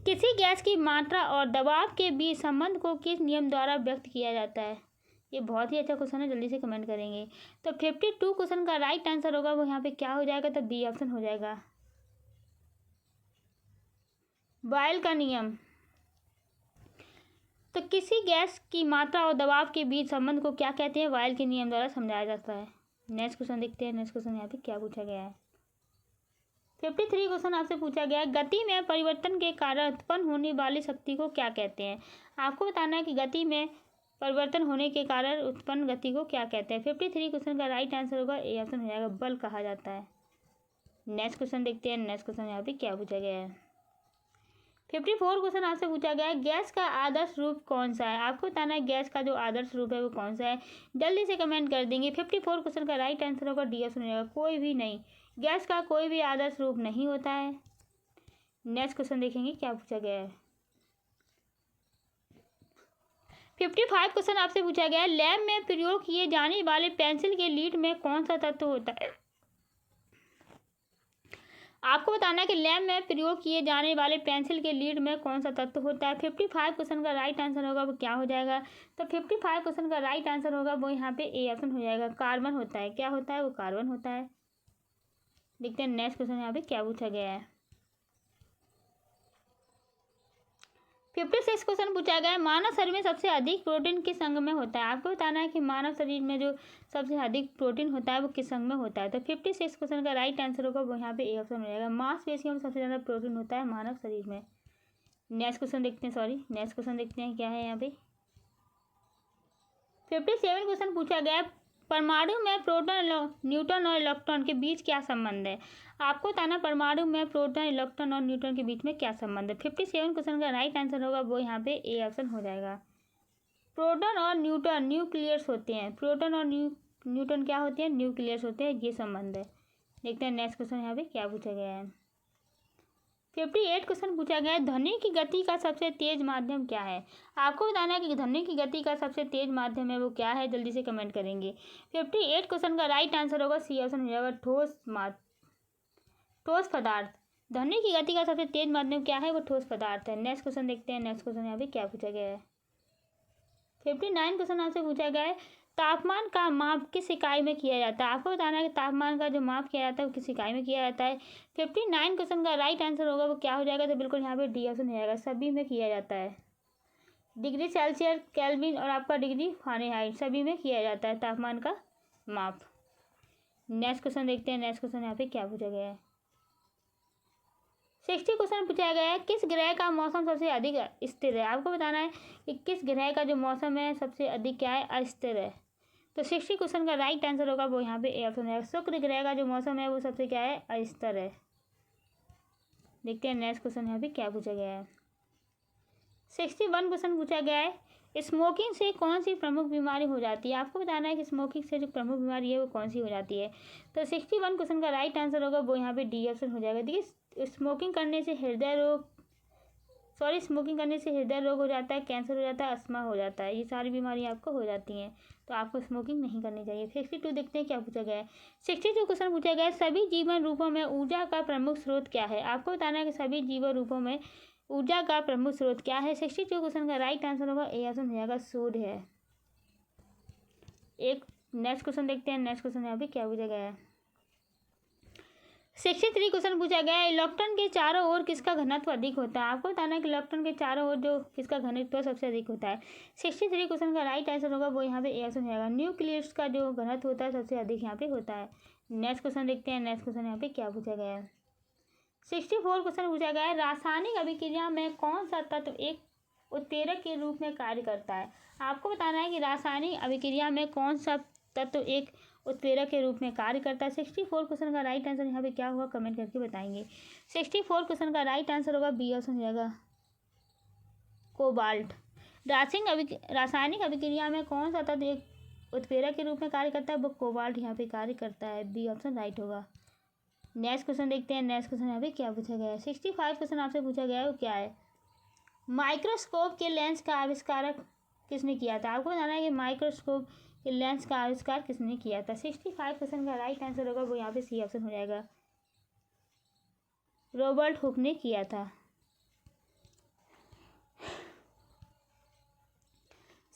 किसी गैस की मात्रा और दबाव के बीच संबंध को किस नियम द्वारा व्यक्त किया जाता है। ये बहुत ही अच्छा क्वेश्चन है, जल्दी से कमेंट करेंगे। तो 52 क्वेश्चन का राइट आंसर होगा वो यहाँ पे क्या हो जाएगा, तो बी ऑप्शन हो जाएगा, बॉयल का नियम। तो किसी गैस की मात्रा और दबाव के बीच संबंध को क्या कहते हैं, बॉयल के नियम द्वारा समझाया जाता है। नेक्स्ट क्वेश्चन देखते हैं। नेक्स्ट क्वेश्चन यहाँ पे क्या पूछा गया है। 53 क्वेश्चन आपसे पूछा गया है, गति में परिवर्तन के कारण उत्पन्न होने वाली शक्ति को क्या कहते हैं। आपको बताना है कि गति में परिवर्तन होने के कारण उत्पन्न गति को क्या कहते हैं। 53 क्वेश्चन का राइट आंसर होगा ए ऑप्शन हो जाएगा, बल कहा जाता है। नेक्स्ट क्वेश्चन देखते हैं। नेक्स्ट क्वेश्चन यहाँ पे क्या पूछा गया है। 54 क्वेश्चन आपसे पूछा गया है, गैस का आदर्श रूप कौन सा है। आपको बताना है गैस का जो आदर्श रूप है वो कौन सा है, जल्दी से कमेंट कर देंगे। 54 क्वेश्चन का राइट आंसर होगा डी ऑप्शन हो जाएगा, कोई भी नहीं। गैस का कोई भी आदर्श रूप नहीं होता है। नेक्स्ट क्वेश्चन देखेंगे क्या पूछा गया है। 55 क्वेश्चन आपसे पूछा गया है, लैब में प्रयोग किए जाने वाले पेंसिल के लीड में कौन सा तत्व होता है। आपको बताना है कि लैब में प्रयोग किए जाने वाले पेंसिल के लीड में कौन सा तत्व होता है। 55 क्वेश्चन का राइट आंसर होगा वो क्या हो जाएगा। तो 55 क्वेश्चन का राइट आंसर होगा वो यहाँ पे ए ऑप्शन हो जाएगा, कार्बन होता है। क्या होता है, वो कार्बन होता है। देखते हैं नेक्स्ट क्वेश्चन यहाँ पे क्या पूछा गया है। 56 क्वेश्चन पूछा गया है, मानव शरीर में सबसे अधिक प्रोटीन किस अंग में होता है। आपको बताना है कि मानव शरीर में जो सबसे अधिक प्रोटीन होता है वो किस अंग में होता है। तो 56 क्वेश्चन का राइट आंसर होगा वो यहाँ पे ए ऑप्शन हो जाएगा, मांसपेशियों में सबसे ज़्यादा प्रोटीन होता है मानव शरीर में। नेक्स्ट क्वेश्चन देखते हैं। नेक्स्ट क्वेश्चन देखते हैं क्या है यहाँ पे। 57 क्वेश्चन पूछा गया है, परमाणु में प्रोटॉन, न्यूट्रॉन और इलेक्ट्रॉन के बीच क्या संबंध है। आपको बताना परमाणु में प्रोटॉन, इलेक्ट्रॉन और न्यूट्रॉन के बीच में क्या संबंध है। 57 क्वेश्चन का राइट आंसर होगा वो यहाँ पे ए ऑप्शन हो जाएगा, प्रोटॉन और न्यूट्रॉन न्यूक्लियस होते हैं। प्रोटॉन और न्यूट्रॉन क्या होते हैं, न्यूक्लियस होते हैं, ये संबंध है। देखते हैं नेक्स्ट क्वेश्चन यहाँ पे क्या पूछा गया है। 58 क्वेश्चन पूछा गया है, ध्वनि की गति का सबसे तेज माध्यम क्या है? आपको बताना है कि ध्वनि की गति का सबसे तेज माध्यम है वो क्या है, जल्दी से कमेंट करेंगे। 58 क्वेश्चन का राइट आंसर होगा सी ऑप्शन हो जाएगा, ठोस पदार्थ। ध्वनि की गति का सबसे तेज माध्यम क्या है, वो ठोस पदार्थ है। नेक्स्ट क्वेश्चन देखते हैं। नेक्स्ट क्वेश्चन यहाँ पे क्या पूछा गया है। 59 क्वेश्चन आपसे पूछा गया है, तापमान का माप किस इकाई में किया जाता है? आपको बताना है कि तापमान का जो माप किया जाता है वो किस इकाई में किया जाता है। 59 क्वेश्चन का राइट आंसर होगा वो क्या हो जाएगा, तो बिल्कुल यहाँ पे डी ऑप्शन हो जाएगा, सभी में किया जाता है। डिग्री सेल्सियस, केल्विन और आपका डिग्री फ़ारेनहाइट, सभी में किया जाता है तापमान का माप। नेक्स्ट क्वेश्चन देखते हैं। नेक्स्ट क्वेश्चन यहाँ पे क्या पूछा गया है। 60 क्वेश्चन पूछा गया है, किस ग्रह का मौसम सबसे अधिक स्थिर है? आपको बताना है कि किस ग्रह का जो मौसम है सबसे अधिक क्या है, अस्थिर है। तो 60 क्वेश्चन का राइट आंसर होगा वो यहाँ पे ए ऑप्शन है, शुक्र ग्रह का जो मौसम है वो सबसे क्या है, अस्थिर है। देखते हैं नेक्स्ट क्वेश्चन यहाँ पे क्या पूछा गया है। 61 क्वेश्चन पूछा गया है, स्मोकिंग से कौन सी प्रमुख बीमारी हो जाती है? आपको बताना है कि स्मोकिंग से जो प्रमुख बीमारी है वो कौन सी हो जाती है। तो 61 क्वेश्चन का राइट आंसर होगा वो यहाँ पे डी ऑप्शन हो जाएगा। देखिए स्मोकिंग करने से हृदय रोग हो जाता है, कैंसर हो जाता है, अस्थमा हो जाता है, ये सारी बीमारी आपको हो जाती हैं, तो आपको स्मोकिंग नहीं करनी चाहिए। 62 देखते हैं क्या पूछा गया है। 62 क्वेश्चन पूछा गया है, सभी जीवन रूपों में ऊर्जा का प्रमुख स्रोत क्या है? आपको बताना है कि सभी जीवन रूपों में ऊर्जा का प्रमुख स्रोत क्या है। 62 क्वेश्चन का राइट आंसर होगा ए ऑप्शन हो जाएगा, सूर्य है। एक नेक्स्ट क्वेश्चन देखते हैं। नेक्स्ट क्वेश्चन यहाँ पे क्या पूछा गया है। 63 क्वेश्चन पूछा गया है, इलेक्ट्रॉन के चारों ओर किसका घनत्व अधिक होता है? आपको बताना है कि इलेक्ट्रॉन के चारों ओर जो किसका घनत्व सबसे अधिक होता है। 63 क्वेश्चन का राइट आंसर होगा वो यहाँ पे ए ऑप्शन हो जाएगा, न्यूक्लियस का जो घनत्व होता है सबसे अधिक यहाँ पे होता है। नेक्स्ट क्वेश्चन देखते हैं। नेक्स्ट क्वेश्चन यहाँ पे क्या पूछा गया है। 64 क्वेश्चन पूछा गया है, रासायनिक अभिक्रिया में कौन सा तत्व एक उत्प्रेरक के रूप में कार्य करता है? आपको बताना है कि रासायनिक अभिक्रिया में कौन सा तत्व एक उत्प्रेरक के रूप में कार्य करता है। 64 क्वेश्चन का राइट आंसर यहाँ पे क्या होगा, कमेंट करके बताएंगे। 64 क्वेश्चन का राइट आंसर होगा बी ऑप्शन हो जाएगा, कोबाल्ट। रासायनिक अभिक्रिया में कौन सा तत्व एक उत्प्रेरक के रूप में कार्य करता है, वो कोबाल्ट यहाँ पे कार्य करता है। बी ऑप्शन राइट होगा। नेक्स्ट क्वेश्चन देखते हैं। नेक्स्ट क्वेश्चन यहाँ पे क्या पूछा गया है। 65 क्वेश्चन आपसे पूछा गया है वो क्या है, माइक्रोस्कोप के लेंस का आविष्कारक किसने किया था? आपको बताना है कि माइक्रोस्कोप के लेंस का आविष्कार किसने किया था। 65 क्वेश्चन का राइट आंसर होगा वो यहाँ पे सी ऑप्शन हो जाएगा, रॉबर्ट हुक ने किया था।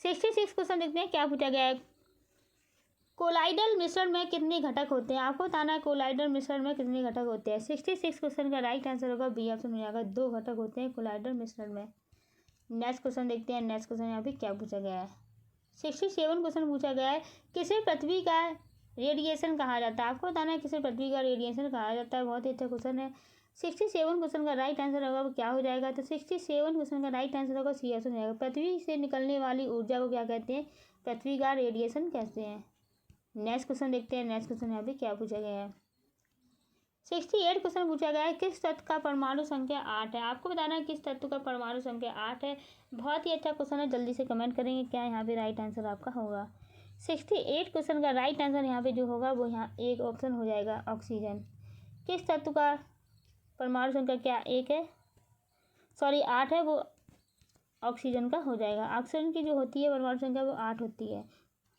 66 क्वेश्चन देखते हैं क्या पूछा गया है, कोलाइडल मिश्रण में कितने घटक होते हैं? आपको बताना है कोलाइडल मिश्रण में कितने घटक होते हैं। 66 क्वेश्चन का राइट आंसर होगा बी ऑप्शन हो जाएगा, 2 घटक होते हैं कोलाइडल मिश्रण में। नेक्स्ट क्वेश्चन देखते हैं। नेक्स्ट क्वेश्चन यहाँ पे क्या पूछा गया है। 67 क्वेश्चन पूछा गया है, किसे पृथ्वी का रेडिएशन कहा जाता है? आपको बताना है किसे पृथ्वी का रेडिएशन कहा जाता है। बहुत ही अच्छा क्वेश्चन है। 67 क्वेश्चन का राइट आंसर होगा वो क्या हो जाएगा, तो 67 क्वेश्चन का राइट आंसर होगा सी ऑप्शन हो जाएगा, पृथ्वी से निकलने वाली ऊर्जा को क्या कहते हैं, पृथ्वी का रेडिएशन कहते हैं। नेक्स्ट क्वेश्चन देखते हैं। नेक्स्ट क्वेश्चन यहाँ पे क्या पूछा गया है। 68 क्वेश्चन पूछा गया है, किस तत्व का परमाणु संख्या 8 है? आपको बताना है किस तत्व का परमाणु संख्या 8 है। बहुत ही अच्छा क्वेश्चन है, जल्दी से कमेंट करेंगे क्या यहाँ पे राइट आंसर आपका होगा। 68 क्वेश्चन का राइट आंसर यहाँ पे जो होगा वो यहाँ एक ऑप्शन हो जाएगा, ऑक्सीजन। किस तत्व का परमाणु संख्या क्या 1 है, सॉरी 8 है, वो ऑक्सीजन का हो जाएगा। ऑक्सीजन की जो होती है परमाणु संख्या वो 8 होती है,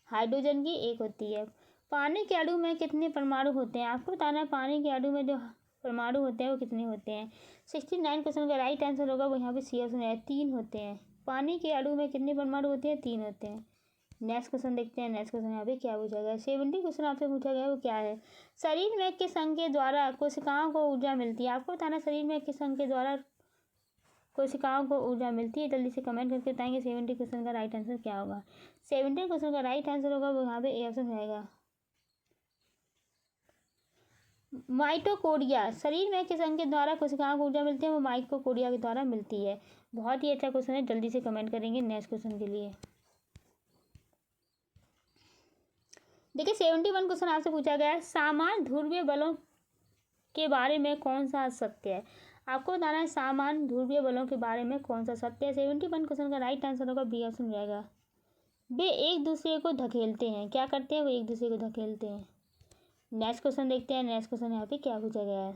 हाइड्रोजन की 1 होती है। पानी के अणु में कितने परमाणु होते हैं? आपको बताना है पानी के अणु में जो परमाणु होते हैं वो कितने होते हैं। 69 क्वेश्चन का राइट आंसर होगा वो यहाँ पे सी ऑप्शन है, 3 होते हैं। पानी के अणु में कितने परमाणु होते हैं, 3 होते हैं। नेक्स्ट क्वेश्चन देखते हैं। नेक्स्ट क्वेश्चन यहाँ पे क्या पूछा गया है। 70 क्वेश्चन आपसे पूछा गया है वो क्या है, शरीर में किस अंग के द्वारा कोशिकाओं को ऊर्जा मिलती है? आपको बताना शरीर में किस अंग के द्वारा कोशिकाओं को ऊर्जा मिलती है, जल्दी से कमेंट करके बताएंगे। 70 क्वेश्चन का राइट आंसर क्या होगा। 70 क्वेश्चन का राइट आंसर होगा वो यहाँ पे ए ऑप्शन रहेगा, माइटोकॉन्ड्रिया। शरीर में किस अंग के द्वारा कोशिकाओं को ऊर्जा मिलती है, वो माइटोकॉन्ड्रिया के द्वारा मिलती है। बहुत ही अच्छा क्वेश्चन है, जल्दी से कमेंट करेंगे नेक्स्ट क्वेश्चन के लिए। देखिए 71 क्वेश्चन आपसे पूछा गया है, सामान्य ध्रुवीय बलों के बारे में कौन सा सत्य है? आपको बताना है सामान्य ध्रुवीय बलों के बारे में कौन सा सत्य है। 71 क्वेश्चन का राइट आंसर होगा बी ऑप्शन जाएगा, वे एक दूसरे को धकेलते हैं। क्या करते हैं, वो एक दूसरे को धकेलते हैं। नेक्स्ट क्वेश्चन देखते हैं। नेक्स्ट क्वेश्चन यहाँ पे क्या पूछा गया है।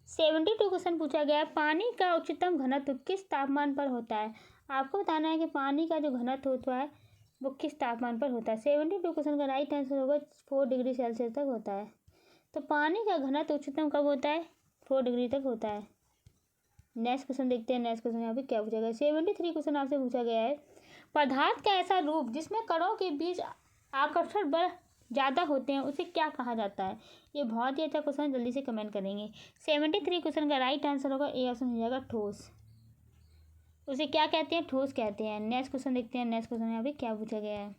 72 क्वेश्चन पूछा गया है, पानी का उच्चतम घनत्व किस तापमान पर होता है? आपको बताना है कि पानी का जो घनत्व होता है वो किस तापमान पर होता है। 72 क्वेश्चन का राइट आंसर होगा 4 डिग्री सेल्सियस तक होता है। तो पानी का घनत्व उच्चतम कब होता है? 4 डिग्री तक होता है। नेक्स्ट क्वेश्चन देखते हैं। नेक्स्ट क्वेश्चन यहाँ पे क्या पूछा गया है। 73 क्वेश्चन आपसे पूछा गया है, पदार्थ का ऐसा रूप जिसमें कणों के बीच आकर्षण बल ज़्यादा होते हैं उसे क्या कहा जाता है? ये बहुत ही अच्छा क्वेश्चन है, जल्दी से कमेंट करेंगे। 73 क्वेश्चन का राइट आंसर होगा ए ऑप्शन हो जाएगा ठोस। उसे क्या कहते हैं? ठोस कहते हैं। नेक्स्ट क्वेश्चन देखते हैं। नेक्स्ट क्वेश्चन यहाँ पे क्या पूछा गया है।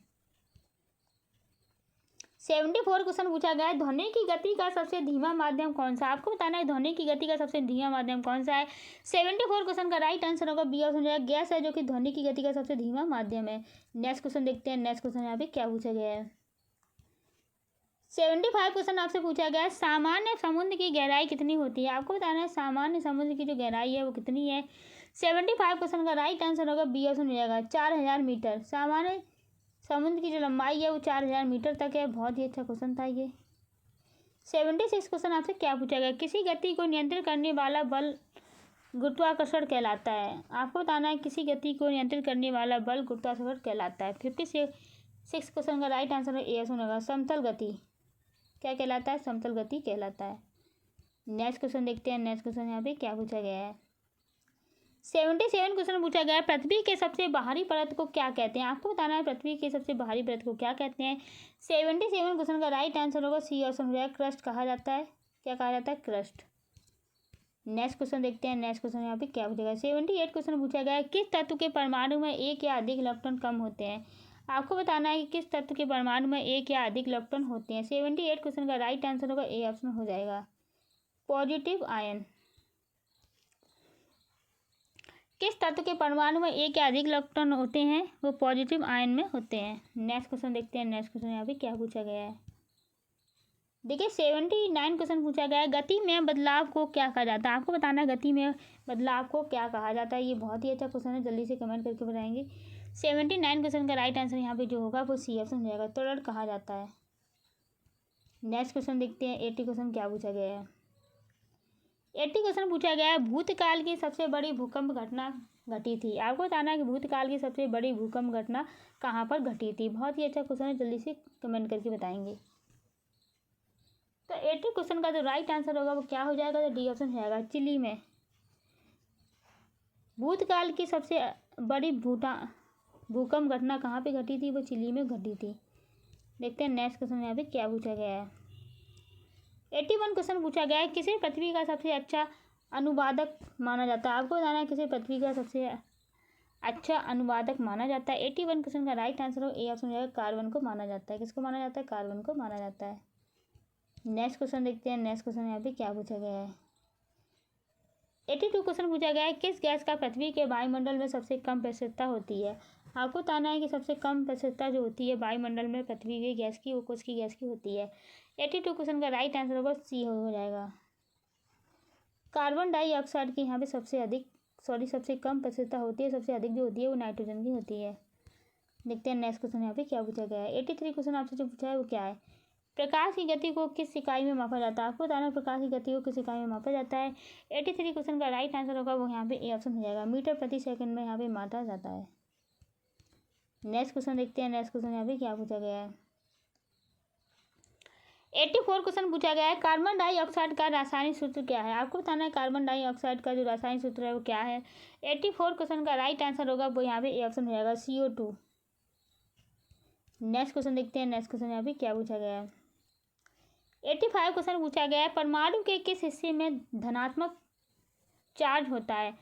74 क्वेश्चन पूछा गया है, ध्वनि की गति का सबसे धीमा माध्यम कौन सा है? आपको बताना है ध्वनि की गति का सबसे धीमा माध्यम कौन सा है। 74 क्वेश्चन का राइट आंसर होगा बी ऑप्शन हो जाएगा गैस है, जो कि ध्वनि की गति का सबसे धीमा माध्यम है। नेक्स्ट क्वेश्चन देखते हैं। नेक्स्ट क्वेश्चन यहाँ पे क्या पूछा गया है। 75 क्वेश्चन आपसे पूछा गया है, सामान्य समुद्र की गहराई कितनी होती है? आपको बताना है सामान्य समुद्र की जो गहराई है वो कितनी है। 75 क्वेश्चन का राइट आंसर होगा बी ऑप्शन हो जाएगा 4000 मीटर। सामान्य समुद्र की जो लंबाई है वो 4000 मीटर तक है। बहुत ही अच्छा क्वेश्चन था ये। 76 क्वेश्चन आपसे क्या पूछा गया, किसी गति को नियंत्रित करने वाला बल गुरुत्वाकर्षण कहलाता है। आपको बताना है किसी गति को नियंत्रित करने वाला बल गुरुत्वाकर्षण कहलाता है। 56 क्वेश्चन का राइट आंसर ए ऑप्शन होगा समतल गति। क्या कहलाता है? समतल गति कहलाता है। नेक्स्ट क्वेश्चन देखते हैं। नेक्स्ट क्वेश्चन यहाँ पे क्या पूछा गया है। 77 क्वेश्चन पूछा गया है, पृथ्वी के सबसे बाहरी परत को क्या कहते हैं? आपको बताना है पृथ्वी के सबसे बाहरी परत को क्या कहते हैं। 77 क्वेश्चन का राइट आंसर होगा सी ऑप्शन हो जाएगा क्रस्ट कहा जाता है। क्या कहा जाता है? क्रस्ट। नेक्स्ट क्वेश्चन देखते हैं। नेक्स्ट क्वेश्चन यहाँ पे क्या पूछा गया। 78 क्वेश्चन पूछा गया है, किस तत्व के परमाणु में एक या अधिक इलेक्ट्रॉन कम होते हैं? आपको बताना है कि किस तत्व के परमाणु में एक या अधिक इलेक्ट्रॉन होते हैं। 78 क्वेश्चन का राइट आंसर होगा ए ऑप्शन हो जाएगा पॉजिटिव आयन। किस तत्व के परमाणु में एक या अधिक इलेक्ट्रॉन होते हैं? वो पॉजिटिव आयन में होते हैं। नेक्स्ट क्वेश्चन देखते हैं। नेक्स्ट क्वेश्चन यहाँ पे क्या पूछा गया है। देखिए 79 क्वेश्चन पूछा गया है, गति में बदलाव को क्या कहा जाता है? आपको बताना है गति में बदलाव को क्या कहा जाता है। ये बहुत ही अच्छा क्वेश्चन है, जल्दी से कमेंट करके बताएंगे। 79 क्वेश्चन का राइट आंसर यहाँ पे जो होगा वो सी ऑप्शन हो जाएगा त्वरण कहा जाता है। नेक्स्ट क्वेश्चन देखते हैं। 80 क्वेश्चन क्या पूछा गया है। 80 क्वेश्चन पूछा गया है, भूतकाल की सबसे बड़ी भूकंप घटना घटी थी। आपको बताना है कि भूतकाल की सबसे बड़ी भूकंप घटना कहाँ पर घटी थी। बहुत ही अच्छा क्वेश्चन है, जल्दी से कमेंट करके बताएंगे। तो 80 क्वेश्चन का जो राइट आंसर होगा वो क्या हो जाएगा? तो डी ऑप्शन हो जाएगा चिली में। भूतकाल की सबसे बड़ी भूकंप घटना कहाँ पे घटी थी? वो चिली में घटी थी। देखते हैं नेक्स्ट क्वेश्चन यहाँ पे क्या पूछा गया है। 81 क्वेश्चन पूछा गया है, किसे पृथ्वी का सबसे अच्छा अनुवादक माना जाता है? आपको बताना है किसे पृथ्वी का सबसे अच्छा अनुवादक माना जाता है। 81 क्वेश्चन का राइट आंसर हो ए ऑप्शन हो जाएगा कार्बन को माना जाता है। किसको माना जाता है? कार्बन को माना जाता है। नेक्स्ट क्वेश्चन देखते हैं। नेक्स्ट क्वेश्चन यहाँ पे क्या पूछा गया है। 82 क्वेश्चन पूछा गया है, किस गैस का पृथ्वी के वायुमंडल में सबसे कम प्रसिद्धता होती है? आपको बताना है कि सबसे कम प्रसिद्धता जो होती है वायुमंडल में पृथ्वी की गैस की वो कौन सी गैस की होती है। 82 क्वेश्चन का राइट आंसर होगा सी हो जाएगा कार्बन डाइऑक्साइड की यहाँ पे सबसे कम प्रसिद्धता होती है। सबसे अधिक जो होती है वो नाइट्रोजन की होती है। देखते हैं नेक्स्ट क्वेश्चन यहाँ पे क्या पूछा गया है। 83 क्वेश्चन आपसे जो पूछा है वो क्या है, प्रकाश की गति को किस इकाई में मापा जाता है? आपको बताना है प्रकाश की गति को किस इकाई में मापा जाता है। 83 क्वेश्चन का राइट आंसर होगा वो यहाँ पे ए ऑप्शन हो जाएगा मीटर प्रति सेकंड में यहाँ पे मापा जाता है। नेक्स्ट क्वेश्चन देखते हैं। नेक्स्ट क्वेश्चन यहाँ पे क्या पूछा गया है। 84 क्वेश्चन पूछा गया है, कार्बन डाइऑक्साइड का रासायनिक सूत्र क्या है? आपको बताना है कार्बन डाइऑक्साइड का जो रासायनिक सूत्र है वो क्या है। 84 क्वेश्चन का राइट आंसर होगा वो यहाँ पे ए ऑप्शन हो जाएगा CO2। नेक्स्ट क्वेश्चन देखते हैं। नेक्स्ट क्वेश्चन यहाँ पे क्या पूछा गया है। 85 क्वेश्चन पूछा गया है, परमाणु के किस हिस्से में धनात्मक चार्ज होता है?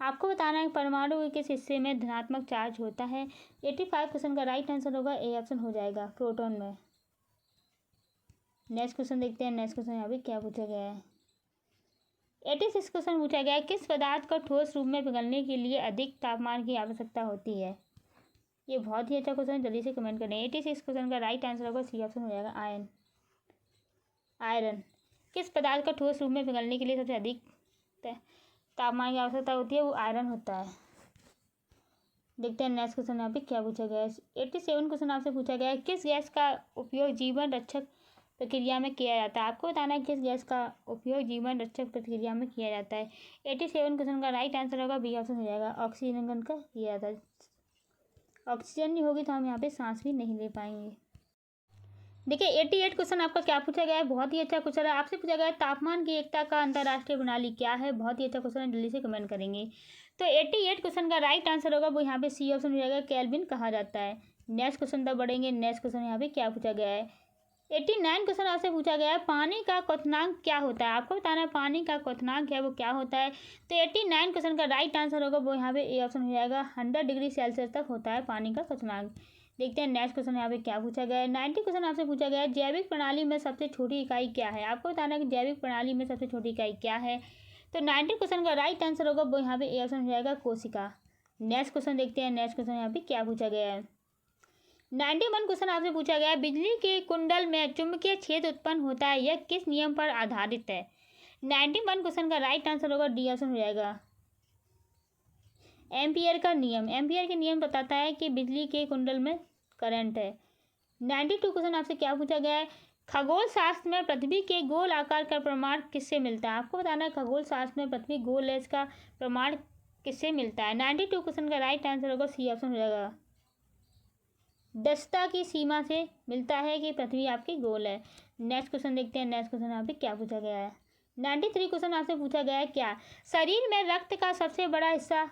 आपको बताना है परमाणु के किस हिस्से में धनात्मक चार्ज होता है। 85 क्वेश्चन का राइट आंसर होगा ए ऑप्शन हो जाएगा प्रोटॉन में। नेक्स्ट क्वेश्चन देखते हैं। नेक्स्ट क्वेश्चन यहाँ पे क्या पूछा गया है। 86 क्वेश्चन पूछा गया है, किस पदार्थ को ठोस रूप में पिघलने के लिए अधिक तापमान की आवश्यकता होती है? ये बहुत ही अच्छा क्वेश्चन है, जल्दी से कमेंट करें। 86 क्वेश्चन का राइट आंसर होगा सी ऑप्शन हो जाएगा आयरन। किस पदार्थ को ठोस रूप में पिघलने के लिए सबसे अधिक तापमान की आवश्यकता होती है? वो आयरन होता है। देखते हैं नेक्स्ट क्वेश्चन यहाँ पे क्या पूछा गया है। 87 क्वेश्चन आपसे पूछा गया है, किस गैस का उपयोग जीवन रक्षक प्रक्रिया में किया जाता है? आपको बताना है किस गैस का उपयोग जीवन रक्षक प्रक्रिया में किया जाता है? 87 क्वेश्चन का राइट आंसर होगा बी ऑप्शन हो जाएगा, ऑक्सीजन का किया जाता है। ऑक्सीजन नहीं होगी तो हम यहाँ पे सांस भी नहीं ले पाएंगे। देखिए 88 क्वेश्चन आपका क्या पूछा गया है, बहुत ही अच्छा क्वेश्चन है। आपसे पूछा गया है तापमान की एकता का अंतर्राष्ट्रीय प्रणाली क्या है? बहुत ही अच्छा क्वेश्चन है, जल्दी से कमेंट करेंगे। तो 88 क्वेश्चन का राइट आंसर होगा वो यहाँ पे सी ऑप्शन हो जाएगा, केल्विन कहा जाता है। नेक्स्ट क्वेश्चन तब बढ़ेंगे। नेक्स्ट क्वेश्चन यहाँ पे क्या पूछा गया है? 89 क्वेश्चन आपसे पूछा गया है पानी का क्वथनांक क्या होता है? आपको बताना है पानी का क्वथनांक है वो क्या होता है। तो 89 क्वेश्चन का राइट आंसर होगा वो यहाँ पे ए ऑप्शन हो जाएगा, 100 डिग्री सेल्सियस तक होता है पानी का क्वथनांक। देखते हैं नेक्स्ट क्वेश्चन यहाँ पे क्या पूछा गया है। 90 क्वेश्चन आपसे पूछा गया है जैविक प्रणाली में सबसे छोटी इकाई क्या है? आपको बताना है कि जैविक प्रणाली में सबसे छोटी इकाई क्या है। तो 90 क्वेश्चन का राइट आंसर होगा वो यहाँ पे ए ऑप्शन हो जाएगा, कोशिका। नेक्स्ट क्वेश्चन देखते हैं। नेक्स्ट क्वेश्चन यहाँ पे क्या पूछा गया है। 91 क्वेश्चन आपसे पूछा गया है बिजली के कुंडल में चुंबकीय क्षेत्र उत्पन्न होता है, यह किस नियम पर आधारित है? 91 क्वेश्चन का राइट आंसर होगा डी ऑप्शन हो जाएगा, एम्पियर का नियम। एम्पियर के नियम बताता है कि बिजली के कुंडल में करंट है। 92 क्वेश्चन आपसे क्या पूछा गया है खगोल शास्त्र में पृथ्वी के गोल आकार का प्रमाण किससे मिलता है? आपको बताना है खगोल शास्त्र में पृथ्वी गोल है इसका प्रमाण किससे मिलता है। 92 क्वेश्चन का राइट आंसर होगा सी ऑप्शन हो जाएगा, दक्षता की सीमा से मिलता है कि पृथ्वी आपकी गोल है। नेक्स्ट क्वेश्चन देखते हैं। नेक्स्ट क्वेश्चन यहाँ पे क्या पूछा गया है। 93 क्वेश्चन आपसे पूछा गया है क्या शरीर में रक्त का सबसे बड़ा हिस्सा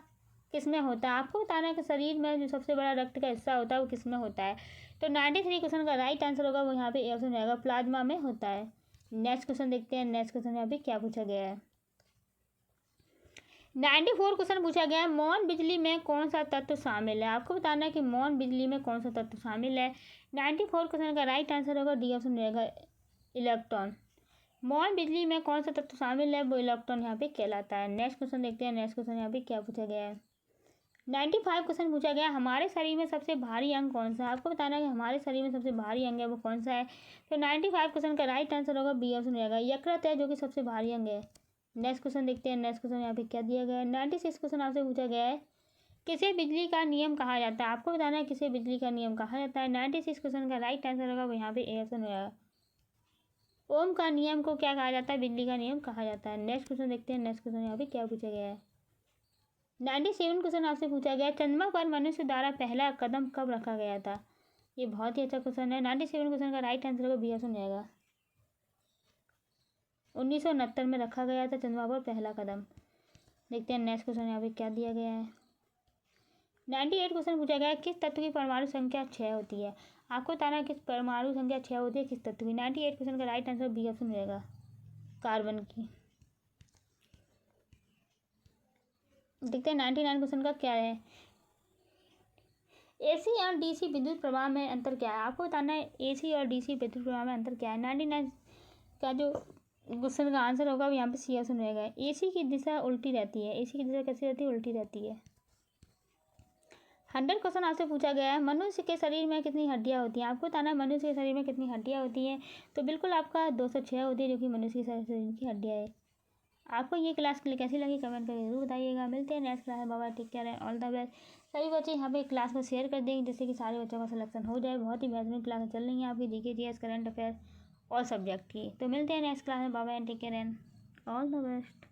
किसमें होता है? आपको बताना है कि शरीर में जो सबसे बड़ा रक्त का हिस्सा होता है वो किसमें होता है। तो 93 क्वेश्चन का राइट आंसर होगा वो यहाँ पे ए ऑप्शन जाएगा, प्लाज्मा में होता है। नेक्स्ट क्वेश्चन देखते हैं। नेक्स्ट क्वेश्चन यहाँ पे क्या पूछा गया है। 94 क्वेश्चन पूछा गया है मौन बिजली में कौन सा तत्व शामिल है? आपको बताना है कि मौन बिजली में कौन सा तत्व शामिल है। 94 क्वेश्चन का राइट आंसर होगा डी ऑप्शन रहेगा, इलेक्ट्रॉन। मौन बिजली में कौन सा तत्व शामिल है वो इलेक्ट्रॉन यहाँ पे कहलाता है। नेक्स्ट क्वेश्चन देखते हैं। नेक्स्ट क्वेश्चन यहाँ पे क्या पूछा गया है। 95 क्वेश्चन पूछा गया हमारे शरीर में सबसे भारी अंग कौन सा है? आपको बताना है कि हमारे शरीर में सबसे भारी अंग है वो कौन सा है। तो 95 क्वेश्चन का राइट आंसर होगा बी ऑप्शन रहेगा, यकृत है जो कि सबसे भारी अंग है। नेक्स्ट क्वेश्चन देखते हैं। नेक्स्ट क्वेश्चन यहाँ पे क्या दिया गया है। 96 क्वेश्चन आपसे पूछा गया है किसे बिजली का नियम कहा जाता है? आपको बताना है किसे बिजली का नियम कहा जाता है। 96 क्वेश्चन का राइट आंसर होगा वो यहाँ पे ए ऑप्शन होगा, ओम का नियम को क्या कहा जाता है? बिजली का नियम कहा जाता है। नेक्स्ट क्वेश्चन देखते हैं। नेक्स्ट क्वेश्चन यहाँ पे क्या पूछा गया है। 97 क्वेश्चन आपसे पूछा गया चंद्रमा पर मनुष्य द्वारा पहला कदम कब रखा गया था? ये बहुत ही अच्छा क्वेश्चन है। 97 क्वेश्चन का राइट आंसर होगा बी ऑप्शन जाएगा, 1969 में रखा गया था चंद्रमा पर पहला कदम। देखते हैं नेक्स्ट क्वेश्चन यहाँ पे क्या दिया गया है। 98 क्वेश्चन पूछा गया है किस तत्व की परमाणु संख्या 6 होती है? आपको बताना है किस परमाणु संख्या 6 होती है किस तत्व की। 98 क्वेश्चन का राइट आंसर बी ऑप्शन रहेगा, कार्बन की। देखते हैं 99 क्वेश्चन का क्या है। एसी और डीसी विद्युत प्रवाह में अंतर क्या है? आपको बताना है एसी और डीसी विद्युत प्रवाह में अंतर क्या है। 99 का जो क्वेश्चन का आंसर होगा वो यहाँ पे सी ऑप्शन रहेगा, एसी की दिशा उल्टी रहती है। एसी की दिशा कैसी रहती है? उल्टी रहती है। 100 क्वेश्चन आपसे पूछा गया है मनुष्य के शरीर में कितनी हड्डियाँ होती हैं? आपको बताना है मनुष्य के शरीर में कितनी हड्डियाँ होती हैं। तो बिल्कुल आपका 206 होती है जो कि मनुष्य के शरीर की हड्डियाँ है। आपको ये क्लास के लिए कैसी लगी कमेंट करके जरूर बताइएगा। मिलते हैं नेक्स्ट क्लास में। Bye bye, take care and all the best. सभी बच्चे यहाँ पे क्लास को शेयर कर देंगे जिससे कि सारे बच्चों का सिलेक्शन हो जाए। बहुत ही बेहतरीन क्लास चल रही है आपकी जीके जीएस करंट अफेयर और सब्जेक्ट की। तो मिलते हैं नेक्स्ट क्लास में। Bye bye, take care and all the best.